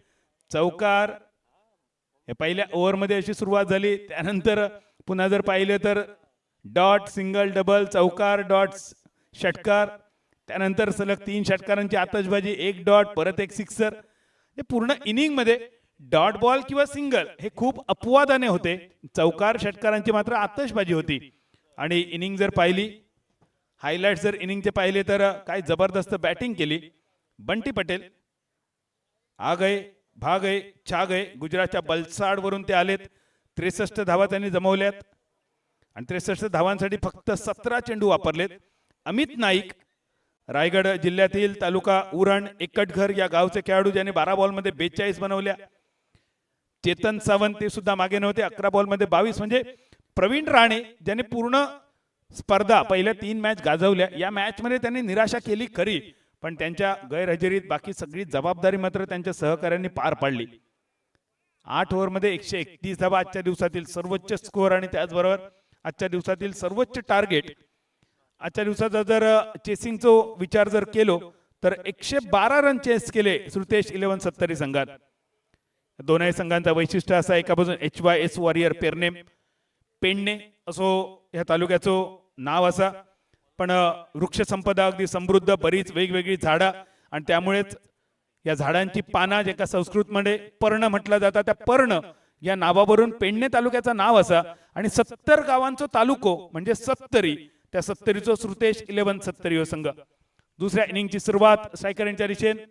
चौकार. हे पहिल्या ओव्हरमध्ये अशी सुरुवात झाली. त्यानंतर पुन्हा जर पाहिलं तर डॉट, सिंगल, डबल, चौकार, डॉट, षटकार. त्यानंतर सलग 3 षटकारांची आतषबाजी, 1 डॉट, परत 1 सिक्सर. हे पूर्ण इनिंग मध्ये डॉट बॉल किंवा सिंगल हे खूप अपवादाने होते. चौकार, षटकारांची मात्र आतषबाजी होती. आणि इनिंग जर पाहिली, हायलाइट जर इनिंगचे पाहिले तर काय जबरदस्त बॅटिंग केली. बंटी पटेल आ गए, भा गए, छा गए. गुजरातच्या बलसाडवरून ते आलेत. 63 धावा त्यांनी जमवल्यात आणि 63 धावांसाठी फक्त 17 चेंडू वापरलेत. अमित नाईक रायगड जिल्ह्यातील तालुका उरण एकटघर या गावचे खेळाडू ज्याने 12 बॉलमध्ये 42 बनवल्या. चेतन सावंत ते सुद्धा मागे नव्हते, 11 बॉलमध्ये 22. म्हणजे प्रवीण राणे ज्याने पूर्ण स्पर्धा पहिल्या 3 मॅच गाजवल्या. या मॅच मध्ये त्यांनी निराशा केली खरी, पण त्यांच्या गैरहजेरीत बाकी सगळी जबाबदारी मात्र त्यांच्या सहकाऱ्यांनी पार पाडली. 8 ओव्हरमध्ये 131 धावा आजच्या दिवसातील सर्वोच्च स्कोअर आणि त्याचबरोबर आजच्या दिवसातील सर्वोच्च टार्गेट. आजच्या दिवसाचा जर चेसिंगचा विचार जर केलो तर 112 रन चेस केले श्रुतेश 11 सत्तरी संघात. दोनही संघांचा वैशिष्ट्य असा, एका बाजून HYS वॉरियर पेरनेम, पेडणे असो या तालुक्याचं नाव असा, पण वृक्ष संपदा अगदी समृद्ध, बरीच वेगवेगळी झाडं आणि त्यामुळेच या झाडांची पाना जे का संस्कृतमध्ये पर्ण म्हटलं जातं, त्या पर्ण या नावावरून पेडणे तालुक्याचं नाव असा. आणि 70 गावांचा तालुको म्हणजे सत्तरी, त्या सत्तरीचो श्रुतेश 11 सत्तरी हो संघ. दुसऱ्या इनिंगची सुरुवात स्ट्रायकर यांच्या दिशेने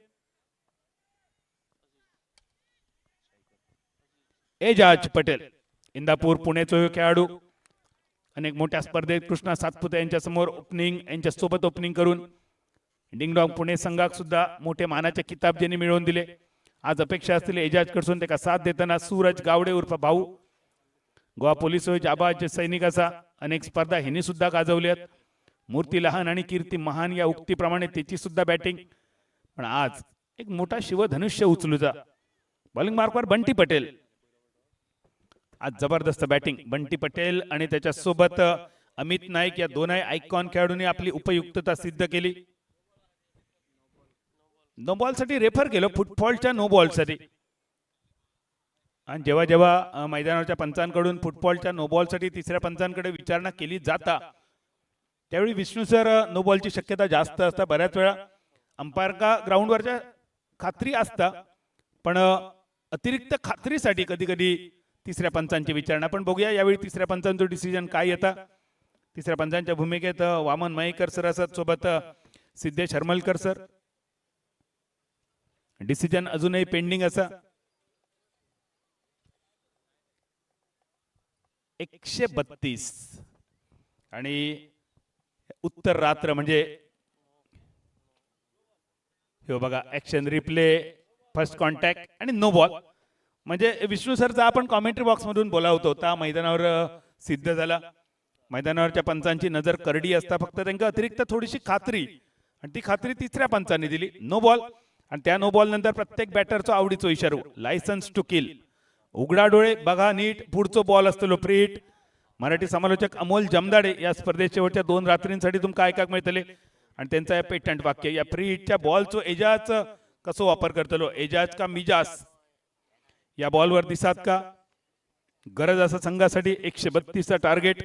एजाज पटेल, इंदापूर पुणेचा खेळाडू. अनेक मोठ्या स्पर्धेत कृष्णा सातपुते यांच्या समोर ओपनिंग, यांच्या सोबत ओपनिंग करून डिंगडॉंग पुणे संघाक सुद्धा मोठे मानाचे किताब ज्यांनी मिळवून दिले. आज अपेक्षा असतील एजाज कडसून त्याला साथ देताना सूरज गावडे उर्फ भाऊ, गोवा पोलीस जाबाज सैनिक असा अनेक स्पर्धा हिने सुद्धा गाजवल्यात. मूर्ती लहान आणि कीर्ती महान या उक्तीप्रमाणे त्याची सुद्धा बॅटिंग. पण आज एक मोठा शिवधनुष्य उचलूचा. बॉलिंग मार्कवर बंटी पटेल. आज जबरदस्त बॅटिंग बंटी पटेल आणि त्याच्या सोबत अमित नाईक या दोनही आयकॉन खेळाडूंनी आपली उपयुक्तता सिद्ध केली. नो बॉल साठी रेफर केलं फुटबॉलच्या नो बॉल साठी. आणि जेव्हा जेव्हा मैदानावरच्या पंचांकडून फुटबॉलच्या नो बॉल साठी तिसऱ्या पंचांकडे विचारणा केली जाता त्यावेळी विष्णू सर नो बॉलची शक्यता जास्त असता. बऱ्याच वेळा अंपायर का ग्राउंडवरच्या खात्री असता पण अतिरिक्त खात्रीसाठी कधी कधी तिसऱ्या पंचांची विचारणा. पण बघूया यावेळी तिसऱ्या पंचांचं डिसिजन काय येतं. तिसऱ्या पंचांच्या भूमिकेत वामन मयेकर सर असत सोबत सिद्धेश हरमलकर सर. डिसिजन अजूनही पेंडिंग असा. 132 आणि उत्तर रात्र म्हणजे हे बघा ऍक्शन रिप्ले फर्स्ट कॉन्टॅक्ट आणि नो बॉल म्हणजे विष्णू सरचा आपण कॉमेंट्री बॉक्स मधून बोलावतो त्या मैदानावर सिद्ध झाला. मैदानावरच्या पंचांची नजर करडी असता फक्त त्यांना अतिरिक्त थोडीशी खात्री आणि ती खात्री तिसऱ्या पंचांनी दिली. नो बॉल आणि त्या नो बॉल नंतर प्रत्येक बॅटरचा आवडीचो इशारा लायसन्स टू किल. उघडा डोळे बघा नीट पुढचो बॉल असतो प्रीट. मराठी समालोचक अमोल जमदाडे या स्पर्धेच्या शेवटच्या 2 रात्रींसाठी तुमका ऐकाक मिळतले आणि त्यांचा या पेटंट वाक्य या प्रीटच्या बॉलचो एजाज कसो वापर करतलो एजाज का मिजाज या बॉलवर दिसात का गरज असा संघासाठी 132 टार्गेट.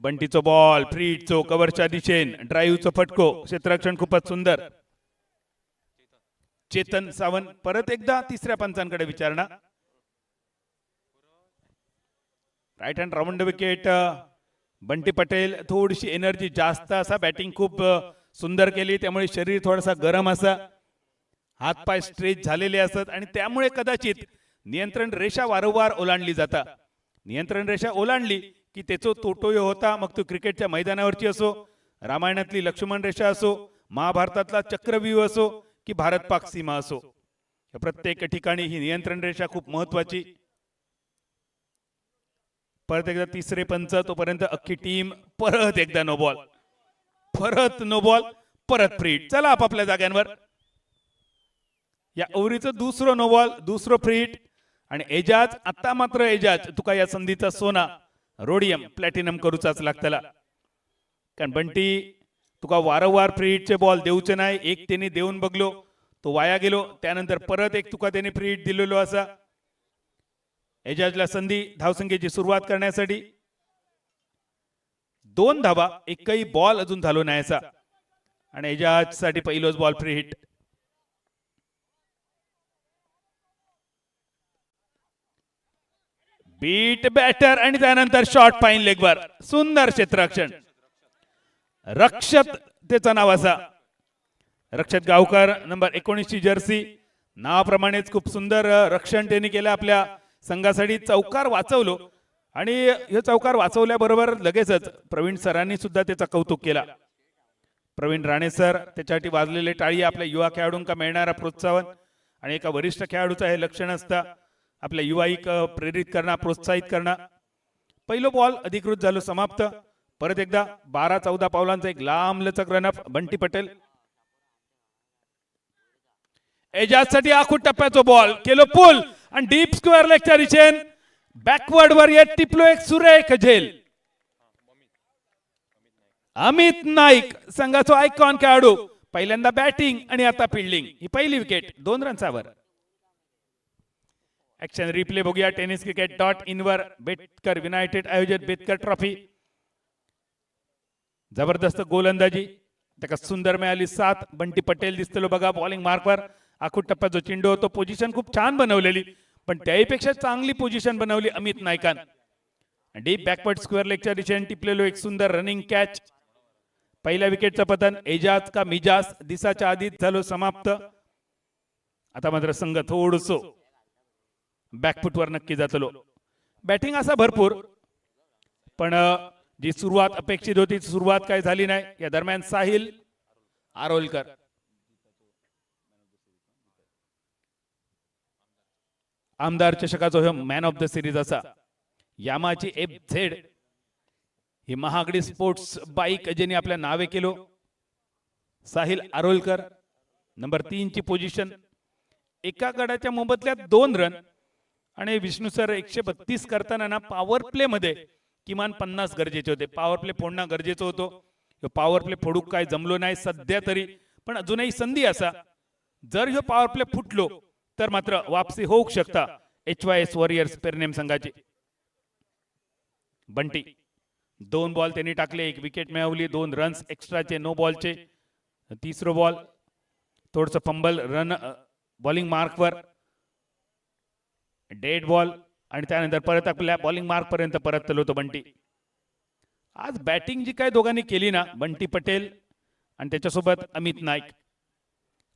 बंटीचो बॉल फ्रीटचो कव्हरच्या दिशेन ड्राईव्हचो फटको क्षेत्ररक्षण खूपच सुंदर. चेतन सावंत परत एकदा तिसऱ्या पंचांकडे विचारणा. Right hand round wicket. Bunty Patel थोडीशी एनर्जी जास्त असा बॅटिंग खूप सुंदर केली त्यामुळे शरीर थोडासा गरम असा हातपाय स्ट्रेच झालेले असत आणि त्यामुळे कदाचित नियंत्रण रेषा वारंवार ओलांडली जाता. नियंत्रण रेषा ओलांडली की त्याचो तोटोय होता मग तो क्रिकेटच्या मैदानावरची असो रामायणातली लक्ष्मण रेषा असो महाभारतातला चक्रव्यूह असो की भारत पाक सीमा असो प्रत्येक ठिकाणी ही नियंत्रण रेषा खूप महत्वाची. परत एकदा तिसरे पंच तोपर्यंत अख्खी टीम परत एकदा नो बॉल परत नो बॉल परत फ्रीट. चला आपापल्या जाग्यांवर. या ओव्हरीचं दुसरं नो बॉल दुसरं फ्रीट आणि एजाज आता मात्र एजाज तुका या संधीचा सोना रोडियम प्लॅटिनम करूचाच लागतला कारण बंटी तुका वारंवार फ्रीटचे बॉल देऊचे नाही. एक त्याने देऊन बघलो तो वाया गेलो त्यानंतर परत एक तुका त्याने फ्रीट दिलेलो असा. एजाजला संधी धावसंख्येची सुरुवात करण्यासाठी 2 धावा एकही बॉल अजून झालो नाही असा आणि एजाज साठी पहिलोच ball free hit. Beat batter आणि त्यानंतर शॉर्ट फाईन लेगवर सुंदर क्षेत्ररक्षण. रक्षत त्याचं नाव असा रक्षत गावकर नंबर 19 ची जर्सी नावाप्रमाणेच खूप सुंदर रक्षण त्यांनी केलं आपल्या संघासाठी. चौकार वाचवलो आणि हे चौकार वाचवल्याबरोबर लगेचच प्रवीण सरांनी सुद्धा त्याचा कौतुक केला. प्रवीण राणे सर त्याच्यासाठी वाजलेले टाळी आपल्या युवा खेळाडूंना मिळणारा प्रोत्साहन आणि एका वरिष्ठ खेळाडूचा हे लक्षण असतं आपल्या युवाईक प्रेरित करणं प्रोत्साहित करणं. पहिलो बॉल अधिकृत झालो समाप्त. परत एकदा 12-14 पावलांचा एक लांब लचक रनअप बंटी पटेल. एजाजसाठी आखूड टप्प्याचा बॉल केलो पुल आणि डीप स्क्वेअर लेगच्या दिशेन बॅकवर्ड वर येत टिपलो एक सुरेख झेल. अमित नाईक संघाचा आयकॉन खेळाडू पहिल्यांदा बॅटिंग आणि आता फिल्डिंग. ही पहिली विकेट 2 रन्सावर. ऍक्शन रिप्ले बघूया tennis cricket .in were Betkar United आयोजित बेटकर ट्रॉफी. जबरदस्त गोलंदाजी त्याका सुंदर मिळाली 7. बंटी पटेल दिसतलो बघा बॉलिंग मार्कवर आखूड टप्प्यात जो चेंडू होतो पोझिशन खूप छान बनवलेली पण त्याहीपेक्षा चांगली पोझिशन बनवली अमित नाईकान. डीप बॅकवर्ड स्क्वेअर लेगच्या दिशेने टिपलेलो एक सुंदर रनिंग कॅच. पहिल्या विकेटचं पतन एजाज का मिजाज दिसाच्या आधीच झालो समाप्त. आता मात्र संघ थोडसो बॅकफुटवर नक्की जातलो. बॅटिंग असा भरपूर पण जी सुरुवात अपेक्षित होती सुरुवात काय झाली नाही. या दरम्यान साहिल आरोलकर आमदार चषकाचा मॅन ऑफ द सिरीज असा यामाची FZ ही महागडी स्पोर्ट्स बाईक ज्यांनी आपल्या नावे केलो. साहिल आरोलकर नंबर 3 ची पोझिशन. एका गडाच्या मोबदल्यात 2 रन आणि विष्णू सर 132 करताना ना पॉवर प्ले मध्ये किमान 50 गरजेचे होते. पॉवर प्ले फोडणं गरजेचं होतं. पॉवर प्ले फोडूक काय जमलो नाही सध्या तरी, पण अजूनही संधी असा जर ह्यो पॉवर प्ले फुटलो तर मात्र वापसी होऊ शकता HYS वॉरियर्स पेरनेम संघाची. बंटी 2 बॉल त्यांनी टाकले, 1 विकेट मिळवली, 2 रन्स एक्स्ट्राचे नो बॉलचे. तिसरो बॉल थोडस फंबल रन बॉलिंग मार्कवर डेड बॉल आणि त्यानंतर परत आपल्या बॉलिंग मार्क पर्यंत परत होतं बंटी. आज बॅटिंग जी काय दोघांनी केली ना, बंटी पटेल आणि त्याच्यासोबत अमित नाईक,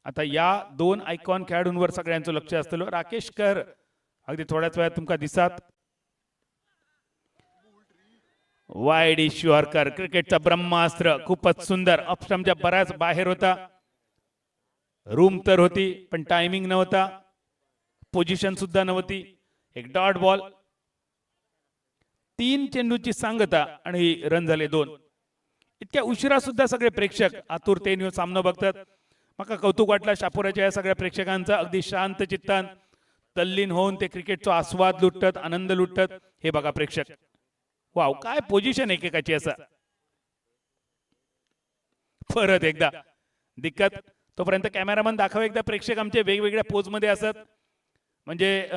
आता या 2 आयकॉन खेळाडूंवर सगळ्यांचं लक्ष असतं. राकेश कर अगदी थोड्याच वेळात तुमका दिसात. वाईड ईश्वरकर क्रिकेटचा ब्रह्मास्त्र, खूपच सुंदर. ऑफस्टम्पच्या बऱ्याच बाहेर होता, रूम तर होती पण टायमिंग नव्हता, पोझिशन सुद्धा नव्हती. एक डॉट बॉल, 3 चेंडूची सांगता आणि रन झाले 2. इतक्या उशिरा सुद्धा सगळे प्रेक्षक आतुरतेने सामना बघतात. मका कौतुक वाटला शापोराच्या या सगळ्या प्रेक्षकांचा. अगदी शांत चित्तान तल्लीन होऊन ते क्रिकेटचा आस्वाद लुटतात, आनंद लुटतात. हे बघा प्रेक्षक, वाव काय पोझिशन एकेकाची. असा परत एकदा दिक्कत. तोपर्यंत कॅमेरामन दाखव एकदा. प्रेक्षक आमचे वेगवेगळ्या पोज मध्ये असत, म्हणजे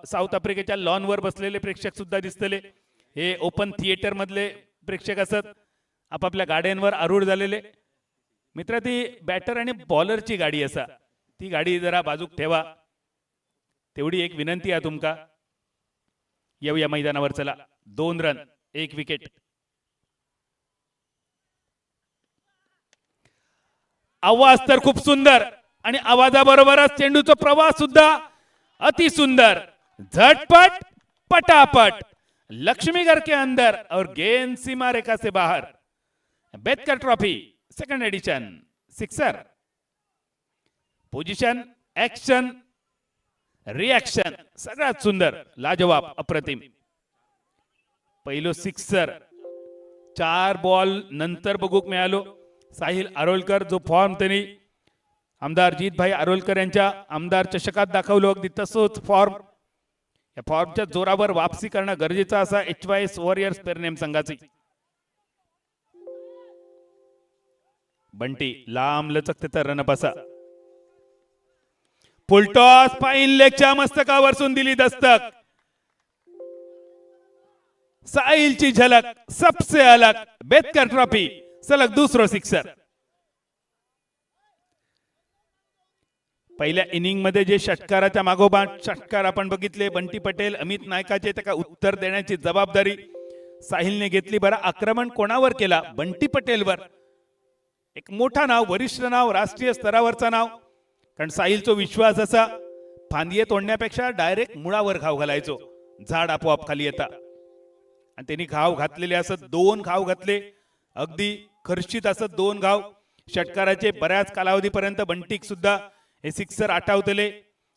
साऊथ आफ्रिकेच्या लॉन वर बसलेले प्रेक्षक सुद्धा दिसतले. हे ओपन थिएटर मधले प्रेक्षक असत, आपापल्या गाड्यांवर आरूढ झालेले. मित्र ती बॅटर आणि बॉलरची गाडी असा, ती गाडी जरा बाजूक ठेवा, तेवढी एक विनंती आहे तुमका. येऊया मैदानावर चला. 2 रन 1 विकेट. आवाज तर खूप सुंदर आणि आवाजाबरोबरच चेंडूचा प्रवास सुद्धा अति सुंदर. झटपट पटापट, लक्ष्मीगढ़ के अंदर और गेंद सीमा रेखा से बाहर. Betkar trophy second edition. Sixer. Position, action, reaction सगळ्यात सुंदर, लाजवाब, अप्रतिम. पहिलो सिक्सर 4 बॉल नंतर बघूक मिळालो. साहिल आरोलकर जो फॉर्म त्यांनी आमदार जीतभाई आरोलकर यांच्या आमदार चषकात दाखवलो, अगदी तसोच फॉर्म. या फॉर्मच्या जोरावर वापसी करणं गरजेचं असा HYS वॉरियर्स पेरनेम संघाची. बंटी लांब लचक त्याचा रन बसा. फुलटॉस पाईन लेगच्या मस्तकावरसून दिली दस्तक. साहिलची झलक सबसे अलग. बेतकर ट्रॉफी सलग दुसरो सिक्सर. पहिल्या इनिंग मध्ये जे षटकाराच्या मागोमाग षटकार आपण बघितले, बंटी पटेल अमित नायकाचे त्याला उत्तर देण्याची जबाबदारी साहिलने घेतली. बरं आक्रमण कोणावर केला? बंटी पटेलवर. एक मोठा नाव, वरिष्ठ नाव, राष्ट्रीय स्तरावरचा नाव. कारण साहिलचा विश्वास असा, फांदिये तोडण्यापेक्षा डायरेक्ट मुळावर घाव घालायचो, झाड आपोआप खाली येता. आणि त्यांनी घाव घातलेले असत, 2 घाव घातले, अगदी खर्चित असत 2 घाव. षटकाराचे बऱ्याच कालावधीपर्यंत बंटीक सुद्धा हे सिक्सर आठवतले.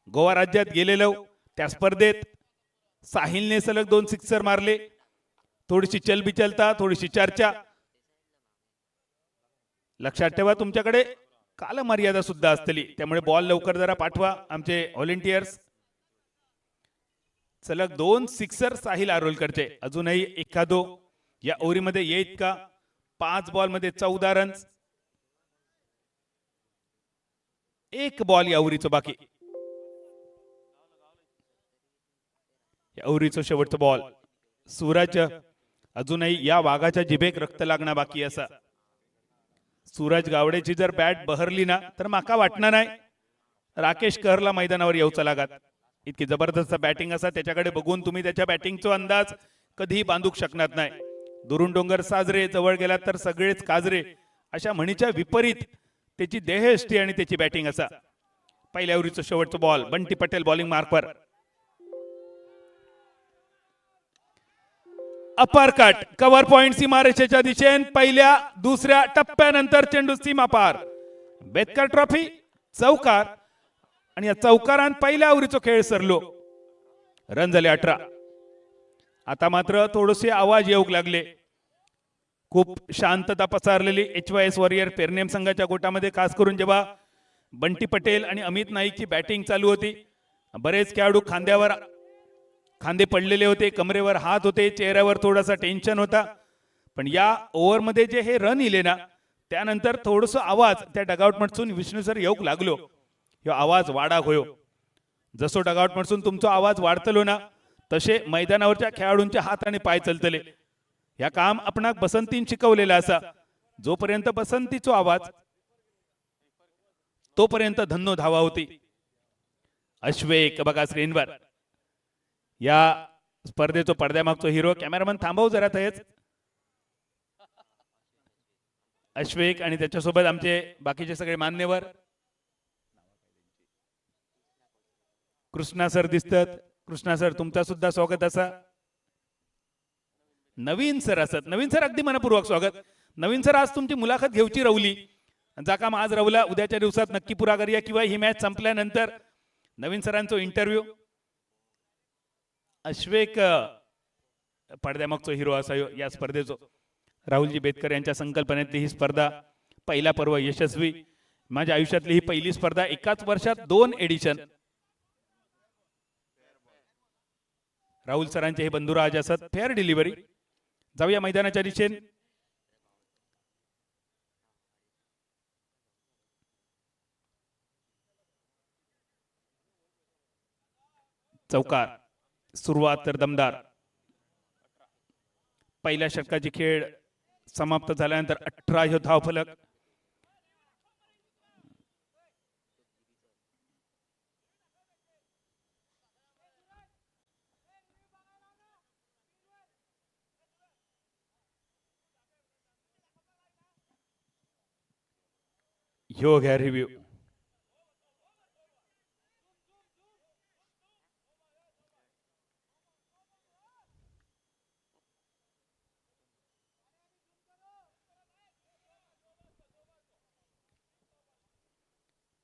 गोवा राज्यात गेलेलो त्या स्पर्धेत साहिलने सलग 2 सिक्सर मारले. थोडीशी चलबिचलता, थोडीशी चर्चा. लक्षात ठेवा तुमच्याकडे कालमर्यादा सुद्धा असतली, त्यामुळे बॉल लवकर जरा पाठवा आमचे व्हॉलेंटियर्स. सलग 2 सिक्सर साहिल आरोलकरचे. अजूनही एखादो या ओव्हरीमध्ये येत का? 5 बॉल मध्ये 14 रन. 1 बॉल या ओव्हरीचं बाकी. या ओव्हरीचं शेवटचं बॉल. सूरज अजूनही या वाघाच्या जिभेक रक्त लागणं बाकी असा. सूरज गावडेची जर बॅट बहरली ना तर माका वाटणार नाही राकेश कहरला मैदानावर येऊचा लागत. इतकी जबरदस्त बॅटिंग असा, त्याच्याकडे बघून तुम्ही त्याच्या बॅटिंगचा अंदाज कधीही बांधू शकणार नाही. दुरून डोंगर साजरे, जवळ गेलात तर सगळेच काजरे, अशा म्हणीच्या विपरीत त्याची देहयष्टी आणि त्याची बॅटिंग असा. पहिल्या ओव्हरीचं शेवटचं बॉल. बंटी पटेल बॉलिंग मार्कवर. अपर कट, कव्हर पॉइंट सीमारेषेच्या दिशेन. पहिल्या दुसऱ्या टप्प्यानंतर चेंडू सीमा पार. बेतकर ट्रॉफी चौकार आणि या चौकारांत पहिल्या ओव्हरीचा खेळ सरलो. रन झाले 18. आता मात्र थोडेसे आवाज येऊ लागले. खूप शांतता पसरलेली HYS वॉरियर पेरनेम संघाच्या गोटामध्ये, खास करून जेव्हा बंटी पटेल आणि अमित नाईकची बॅटिंग चालू होती. बरेच खेळाडू खांद्यावर खांदे पडलेले होते, कमरेवर हात होते, चेहऱ्यावर थोडासा टेन्शन होता. पण या ओव्हरमध्ये जे हे रन इले ना, त्यानंतर थोडस आवाज त्या डगआउट मधून विष्णू सर येऊक लागलो. ह्यो आवाज वाढा होयो. जसो डगआउट मधून तुमचा आवाज वाढतलो ना, तसे मैदानावरच्या खेळाडूंचे हात आणि पाय चलतले. या काम आपणाक बसंतीन शिकवलेला असा. जोपर्यंत बसंतीचो आवाज तोपर्यंत धन्नो धावा होती. अश्वेक बघा स्क्रीनवर या स्पर्धेचो पडद्यामागचो हिरो. कॅमेरामन थांबव जरा थंयच. अश्वेक आणि त्याच्यासोबत आमचे बाकीचे सगळे मान्यवर. कृष्णा सर दिसतात. कृष्णा सर तुमचा सुद्धा स्वागत असा. नवीन सर असत. नवीन सर अगदी मनपूर्वक स्वागत. नवीन सर आज तुमची मुलाखत घेऊची रवली. जा काम आज रवला, उद्याच्या दिवसात नक्की पुरा करूया किंवा ही मॅच संपल्यानंतर नवीन सरांचो इंटरव्ह्यू. अश्वेक पडद्यामागचो हिरो असा या स्पर्धेचो. राहुलजी बेतकर यांच्या संकल्पनेतली ही स्पर्धा पहिला पर्व यशस्वी. माझ्या आयुष्यातली ही पहिली स्पर्धा. एकाच वर्षात 2 एडिशन. राहुल सरांचे हे बंधुराज असत. Fair delivery. जाऊया मैदानाच्या दिशेने. चौकार. सुरुवात तर दमदार. पहिल्या षटकाची खेळ समाप्त झाल्यानंतर 18 ह्यो धावफलक. ह्यो घ्या रिव्ह्यू.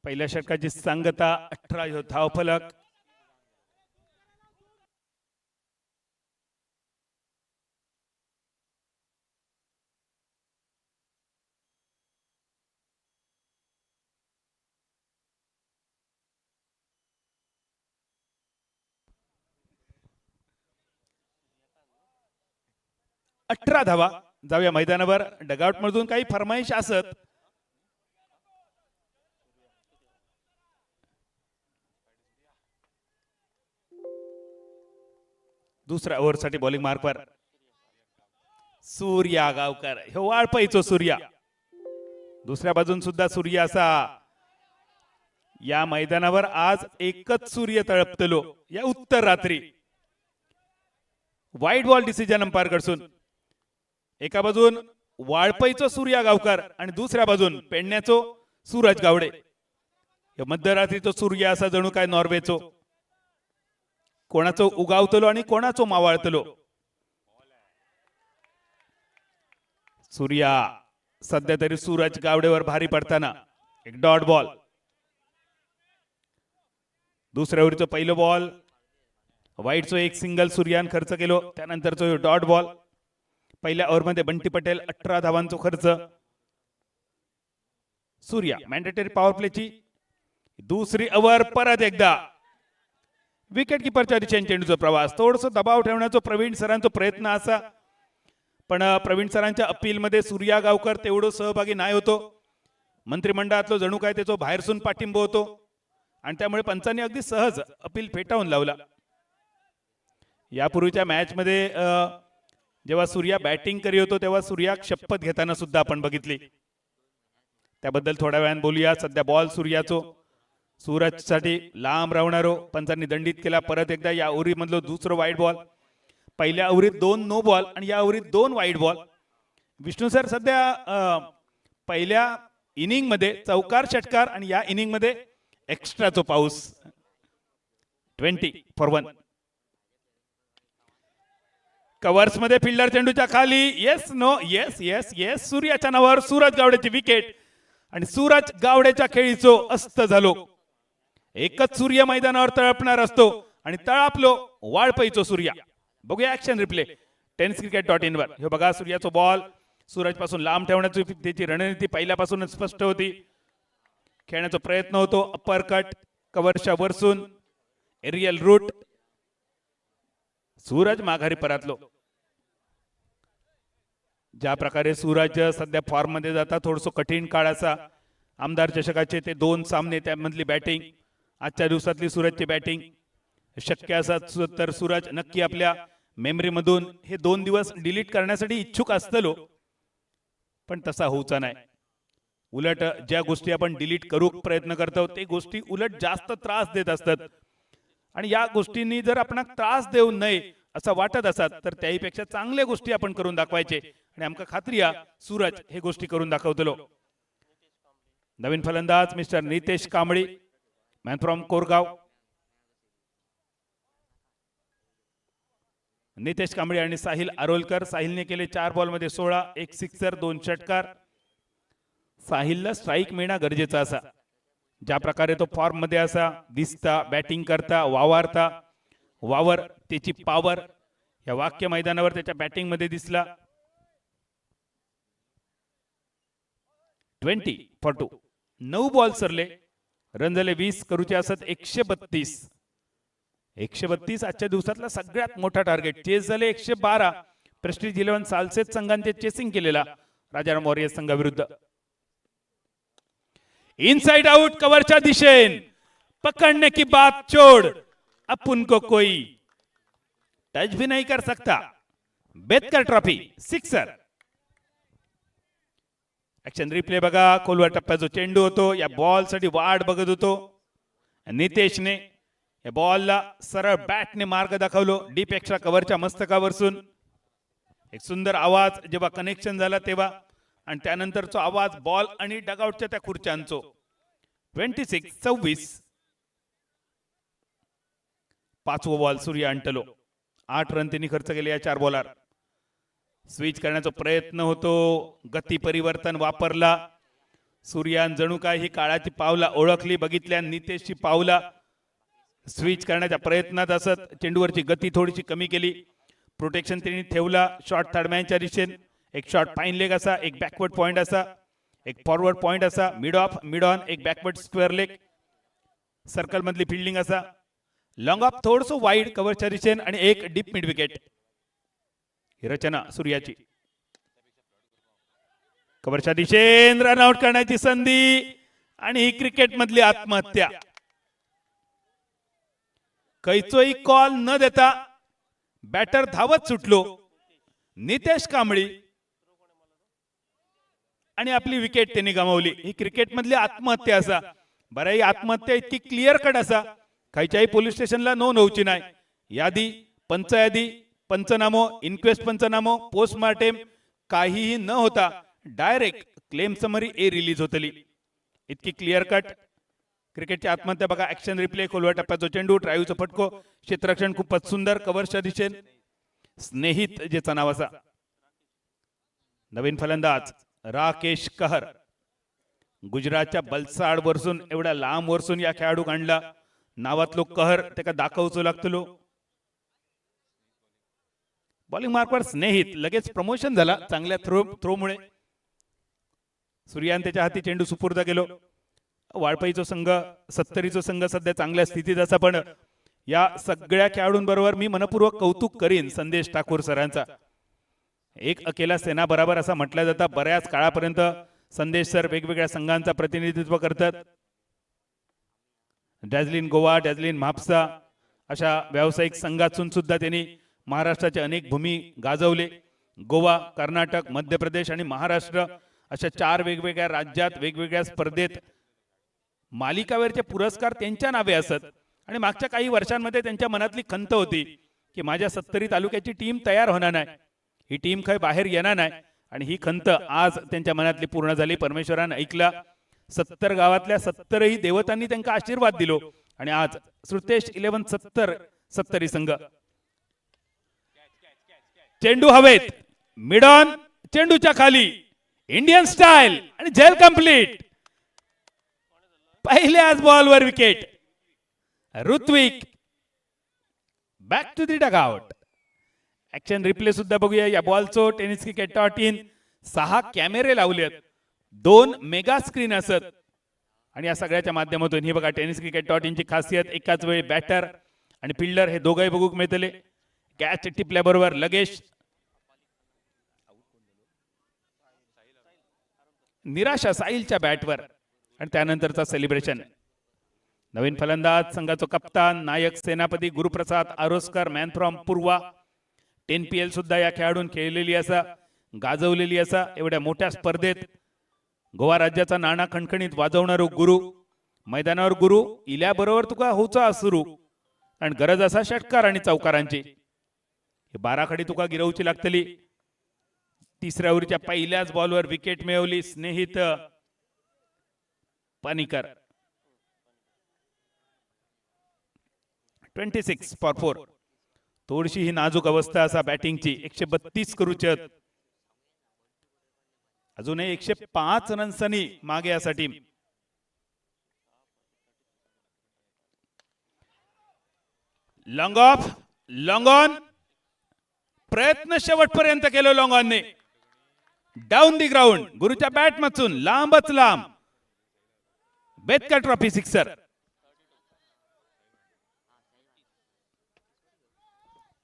पहिल्या षटकाची सांगता 18 ह्यो धावफलक. अठरा धावा. जाऊया मैदानावर. डगआउट मधून काही फरमाईश असत. दुसऱ्या ओव्हरसाठी बॉलिंग मार्कवर सूर्या गावकर. हे वाळपईचो सूर्या. दुसऱ्या बाजून सुद्धा सूर्य असा. या मैदानावर आज एकच सूर्य तळपतलो या उत्तर रात्री. वाईट बॉल डिसिजन अंपायर कडसून. एका बाजून वाळपईचो सूर्या गावकर आणि दुसऱ्या बाजून पेडण्याचो सूरज गावडे. मध्यरात्रीचो सूर्य असा जणू काय नॉर्वेचो. कोणाचो उगावतलो आणि कोणाचो मावाळतलो. सूर्या सध्या तरी सूरज गावडेवर भारी पडताना. एक डॉट बॉल. दुसऱ्या ओव्हरचो पहिलो बॉल. वाईटचो एक सिंगल सूर्यान खर्च केलो. त्यानंतरचो डॉट बॉल. पहिल्या ओव्हरमध्ये बंटी पटेल 18 धावांचो खर्च. सूर्या मॅन्डेटरी पॉवर प्लेची दुसरी ओव्हर. परत एकदा विकेट किपरच्या दिशेने चेंडूचा प्रवास. थोडस दबाव ठेवण्याचा प्रवीण सरांचा प्रयत्न असा, पण प्रवीण सरांच्या अपील मध्ये सूर्या गावकर तेवढं सहभागी नाही होतो. मंत्रिमंडळातलो जणू काय त्याचा बाहेरसून पाठिंबा होतो आणि त्यामुळे पंचांनी अगदी सहज अपील फेटाळून लावला. यापूर्वीच्या मॅच मध्ये जेव्हा सूर्या बॅटिंग करी होतो तेव्हा सूर्या शपथ घेताना सुद्धा आपण बघितली. त्याबद्दल थोड्या वेळाने बोलूया. सध्या बॉल सूर्याचो. सूरज साठी लांब राहणारो पंचांनी दंडित केला. परत एकदा या ओव्हरी मधलो दुसरो वाईट बॉल. पहिल्या ओव्हरीत 2 नो बॉल आणि या ओव्हरीत 2 वाईट बॉल. विष्णू सर सध्या पहिल्या इनिंग मध्ये चौकार षटकार आणि या इनिंग मध्ये एक्स्ट्राचो पाऊस. 20-1. कव्हर्स मध्ये फिल्डर चेंडूच्या खाली. Yes no yes yes yes. सूर्याच्या नावावर सूरज गावडेची विकेट आणि सूरज गावडेच्या खेळीचो अस्त झालो. एकच सूर्य मैदानावर तळपणार असतो आणि तळापलो वाळपईचो सूर्या. बघूया ऍक्शन रिप्ले tenniscricket.in वर. हे बघा सूर्याचा बॉल सूरज पासून लांब ठेवण्याची त्याची रणनीती पहिल्यापासूनच स्पष्ट होती. खेळण्याचा प्रयत्न होतो, अप्पर कट कव्हरच्या वरसून एरियल रूट. सूरज माघारी परतलो. ज्या प्रकारे सूरज सध्या फॉर्म मध्ये जाता थोडस कठीण काळ असा आमदार चषकाचे ते 2 सामने त्यामधली बॅटिंग आजच्या दिवसातली सूरजची बॅटिंग शक्य असत तर सूरज नक्की आपल्या मेमरी मधून हे 2 दिवस डिलीट करण्यासाठी इच्छुक असतलो, पण तसा होऊचा नाही. उलट ज्या गोष्टी आपण डिलीट करू प्रयत्न करतो ते गोष्टी उलट जास्त त्रास देत असतात. आणि या गोष्टींनी जर आपण त्रास देऊ नये असं वाटत असत तर त्याहीपेक्षा चांगल्या गोष्टी आपण करून दाखवायचे. आणि आमका खात्री आहे सूरज हे गोष्टी करून दाखवतलो. नवीन फलंदाज mister Nitesh Kambli, man from Korgaon. Nitesh Kamble आणि साहिल आरोलकर. साहिलने केले 4 बॉल मध्ये 16, 1 सिक्सर 2 षटकार. साहिलला स्ट्राईक मिळणं गरजेचं असा. ज्या प्रकारे तो फॉर्म मध्ये असा दिसता, बॅटिंग करता, वावरता, वावर त्याची पॉवर या वाक्य मैदानावर त्याच्या बॅटिंग मध्ये दिसला. 20 for 2. 9 बॉल सरले, रन झाले 20, करूचे असत 132. 132 आजच्या दिवसातला सगळ्यात मोठा टार्गेट. चेस झाले 112. प्रेस्टिज 11 सालसेत संघांचे चेसिंग केलेला राजाराम वॉरियर्स संघाविरुद्ध. इनसाइड आउट कव्हरच्या दिशेन, पकडने की बात छोड़, अपन को कोई टच भी नहीं कर सकता. Bethcar trophy sixer. Action replay बघा. खोलवर टप्प्याचा चेंडू होतो, या बॉल साठी वाट बघत होतो नितेशने. या बॉलला सरळ बॅटने मार्ग दाखवलो डीप एक्स्ट्रा कव्हरच्या मस्तकावरसून. एक सुंदर आवाज जेव्हा कनेक्शन झाला तेव्हा, आणि त्यानंतरचा आवाज बॉल आणि डगआउटच्या त्या खुर्च्यांचो. 26-26. 5वा बॉल सूर्य अंटलो. 8 रन त्यांनी खर्च केले या 4 बॉलर. स्विच करण्याचा प्रयत्न होतो, गती परिवर्तन वापरला सूर्यान. जणू काय ही काळाची पावला ओळखली, बघितल्या नितेशची पावला. स्विच करण्याच्या प्रयत्नात असत चेंडूवरची गती थोडीशी कमी केली. प्रोटेक्शन त्यांनी ठेवला शॉर्ट थर्डमॅनच्या दिशेने. एक शॉर्ट फाईन लेग असा, एक बॅकवर्ड पॉइंट असा, एक फॉरवर्ड पॉइंट असा, मिड ऑफ मिड ऑन, एक बॅकवर्ड स्क्वेअर लेग, सर्कल मधली फिल्डिंग असा, लॉंग ऑफ थोडस वाईड कव्हरच्या दिशेने आणि एक डीप मिड विकेट. ही रचना सूर्याची. कव्हरच्या दिशेने रन आउट करण्याची संधी आणि ही क्रिकेट मधली आत्महत्या. कैचोही कॉल न देता बॅटर धावत सुटलो नितेश कांबळी आणि आपली विकेट त्यांनी गमावली. ही क्रिकेट मधली आत्महत्या असा. बरं, ही आत्महत्या इतकी क्लिअर कट असा खयच्याही पोलीस स्टेशनला नोंद होऊची नाही. यादी, पंचयादी, पंचनामो, इन्क्वेस्ट पंचनामो, पोस्टमार्टेम काहीही न होता डायरेक्ट क्लेम समरी ए रिलीज होतली. इतकी क्लिअर कट क्रिकेटची आत्महत्या बघा. ऍक्शन रिप्ले, खोलवर टप्प्याचा चेंडू, ड्राईव्हचा फटको, क्षेत्ररक्षण खूपच सुंदर कव्हरच्या दिशेने. स्नेहित ज्याचं नाव असा. नवीन फलंदाज राकेश कहर. गुजरातच्या बलसाड वरसून एवढ्या लांब वरसून या खेळाडू आणला. नावातलो कहर त्याका दाखवचो लागतलो. बॉलिंग मार्कवर स्नेहित. लगेच प्रमोशन झाला चांगल्या थ्रोमुळे. सूर्यान त्याच्या हाती चेंडू सुपूर्द गेलो. वाळपईचो संघ, 70रीचो संघ सध्या चांगल्या स्थितीत असा. पण या सगळ्या खेळाडूंबरोबर मी मनपूर्वक कौतुक करीन संदेश ठाकूर सरांचा. एक अकेला सेना बराबर असा म्हटलं जातं. बऱ्याच काळापर्यंत संदेश सर वेगवेगळ्या संघांचा प्रतिनिधित्व करतात. डॅझलिन गोवा, डॅझलिन म्हापसा अशा व्यावसायिक संघातून सुद्धा त्यांनी महाराष्ट्राचे अनेक भूमी गाजवले. गोवा, कर्नाटक, मध्य प्रदेश आणि महाराष्ट्र अशा 4 वेगवेगळ्या राज्यात वेगवेगळ्या स्पर्धेत मालिकावरचे पुरस्कार त्यांच्या नावे असत. आणि मागच्या काही वर्षांमध्ये त्यांच्या मनातली खंत होती की माझ्या 70 तालुक्याची टीम तयार होणार नाही, ही टीम खय बाहेर येणार नाही. आणि ही खंत आज त्यांच्या मनातली पूर्ण झाली. परमेश्वरानं ऐकला. 70 गावातल्या 70ही देवतांनी त्यांना आशीर्वाद दिलो. आणि आज श्रुतेश 11-70 संघ. चेंडू हवेत, मिड ऑन, चेंडूच्या खाली, इंडियन स्टाईल आणि झेल कंप्लीट. पहिल्याच बॉलवर wicket. Ritvik back to the dugout. Action replay सुद्धा बघूया या बॉलचो. टेनिस क्रिकेट डॉट इन 6 कॅमेरे लावलेत, 2 मेगा स्क्रीन असत आणि या सगळ्याच्या माध्यमातून ही बघा टेनिस क्रिकेट डॉट इनची खासियत, एकाच वेळी बॅटर आणि फिल्डर हे दोघंही बघूक मिळतले. कॅच टिपल्याबरोबर लगेच निराशा साहिलच्या बॅटवर आणि त्यानंतरचा सेलिब्रेशन. नवीन फलंदाज संघाचा कप्तान नायक सेनापती Guruprasad Aroskar, man from Purva. 10 PL सुद्धा या खेळाडून खेळलेली असा, गाजवलेली असा. एवढ्या मोठ्या स्पर्धेत गोवा राज्याचा नाणा खणखणीत वाजवणारो गुरु, मैदानावर गुरु इल्याबरोबर तुका होचा सुरू आणि गरज असा षटकार आणि चौकारांची. 12 खडी तुका गिरवची लागतली. तिसऱ्या ओव्हरच्या पहिल्याच बॉलवर विकेट मिळवली स्नेहित पानिकर. 26 फॉर 4. थोडीशी ही नाजूक अवस्था असा बॅटिंगची. 132 करूच्यात, अजूनही 105 रन्सांनी मागे असा team. Long off, long on, प्रयत्न शेवटपर्यंत केलो लॉंग ऑनने. डाऊन दी ग्राउंड, गुरुच्या बॅट मधून लांबच लांब. Bethcar trophy sixer.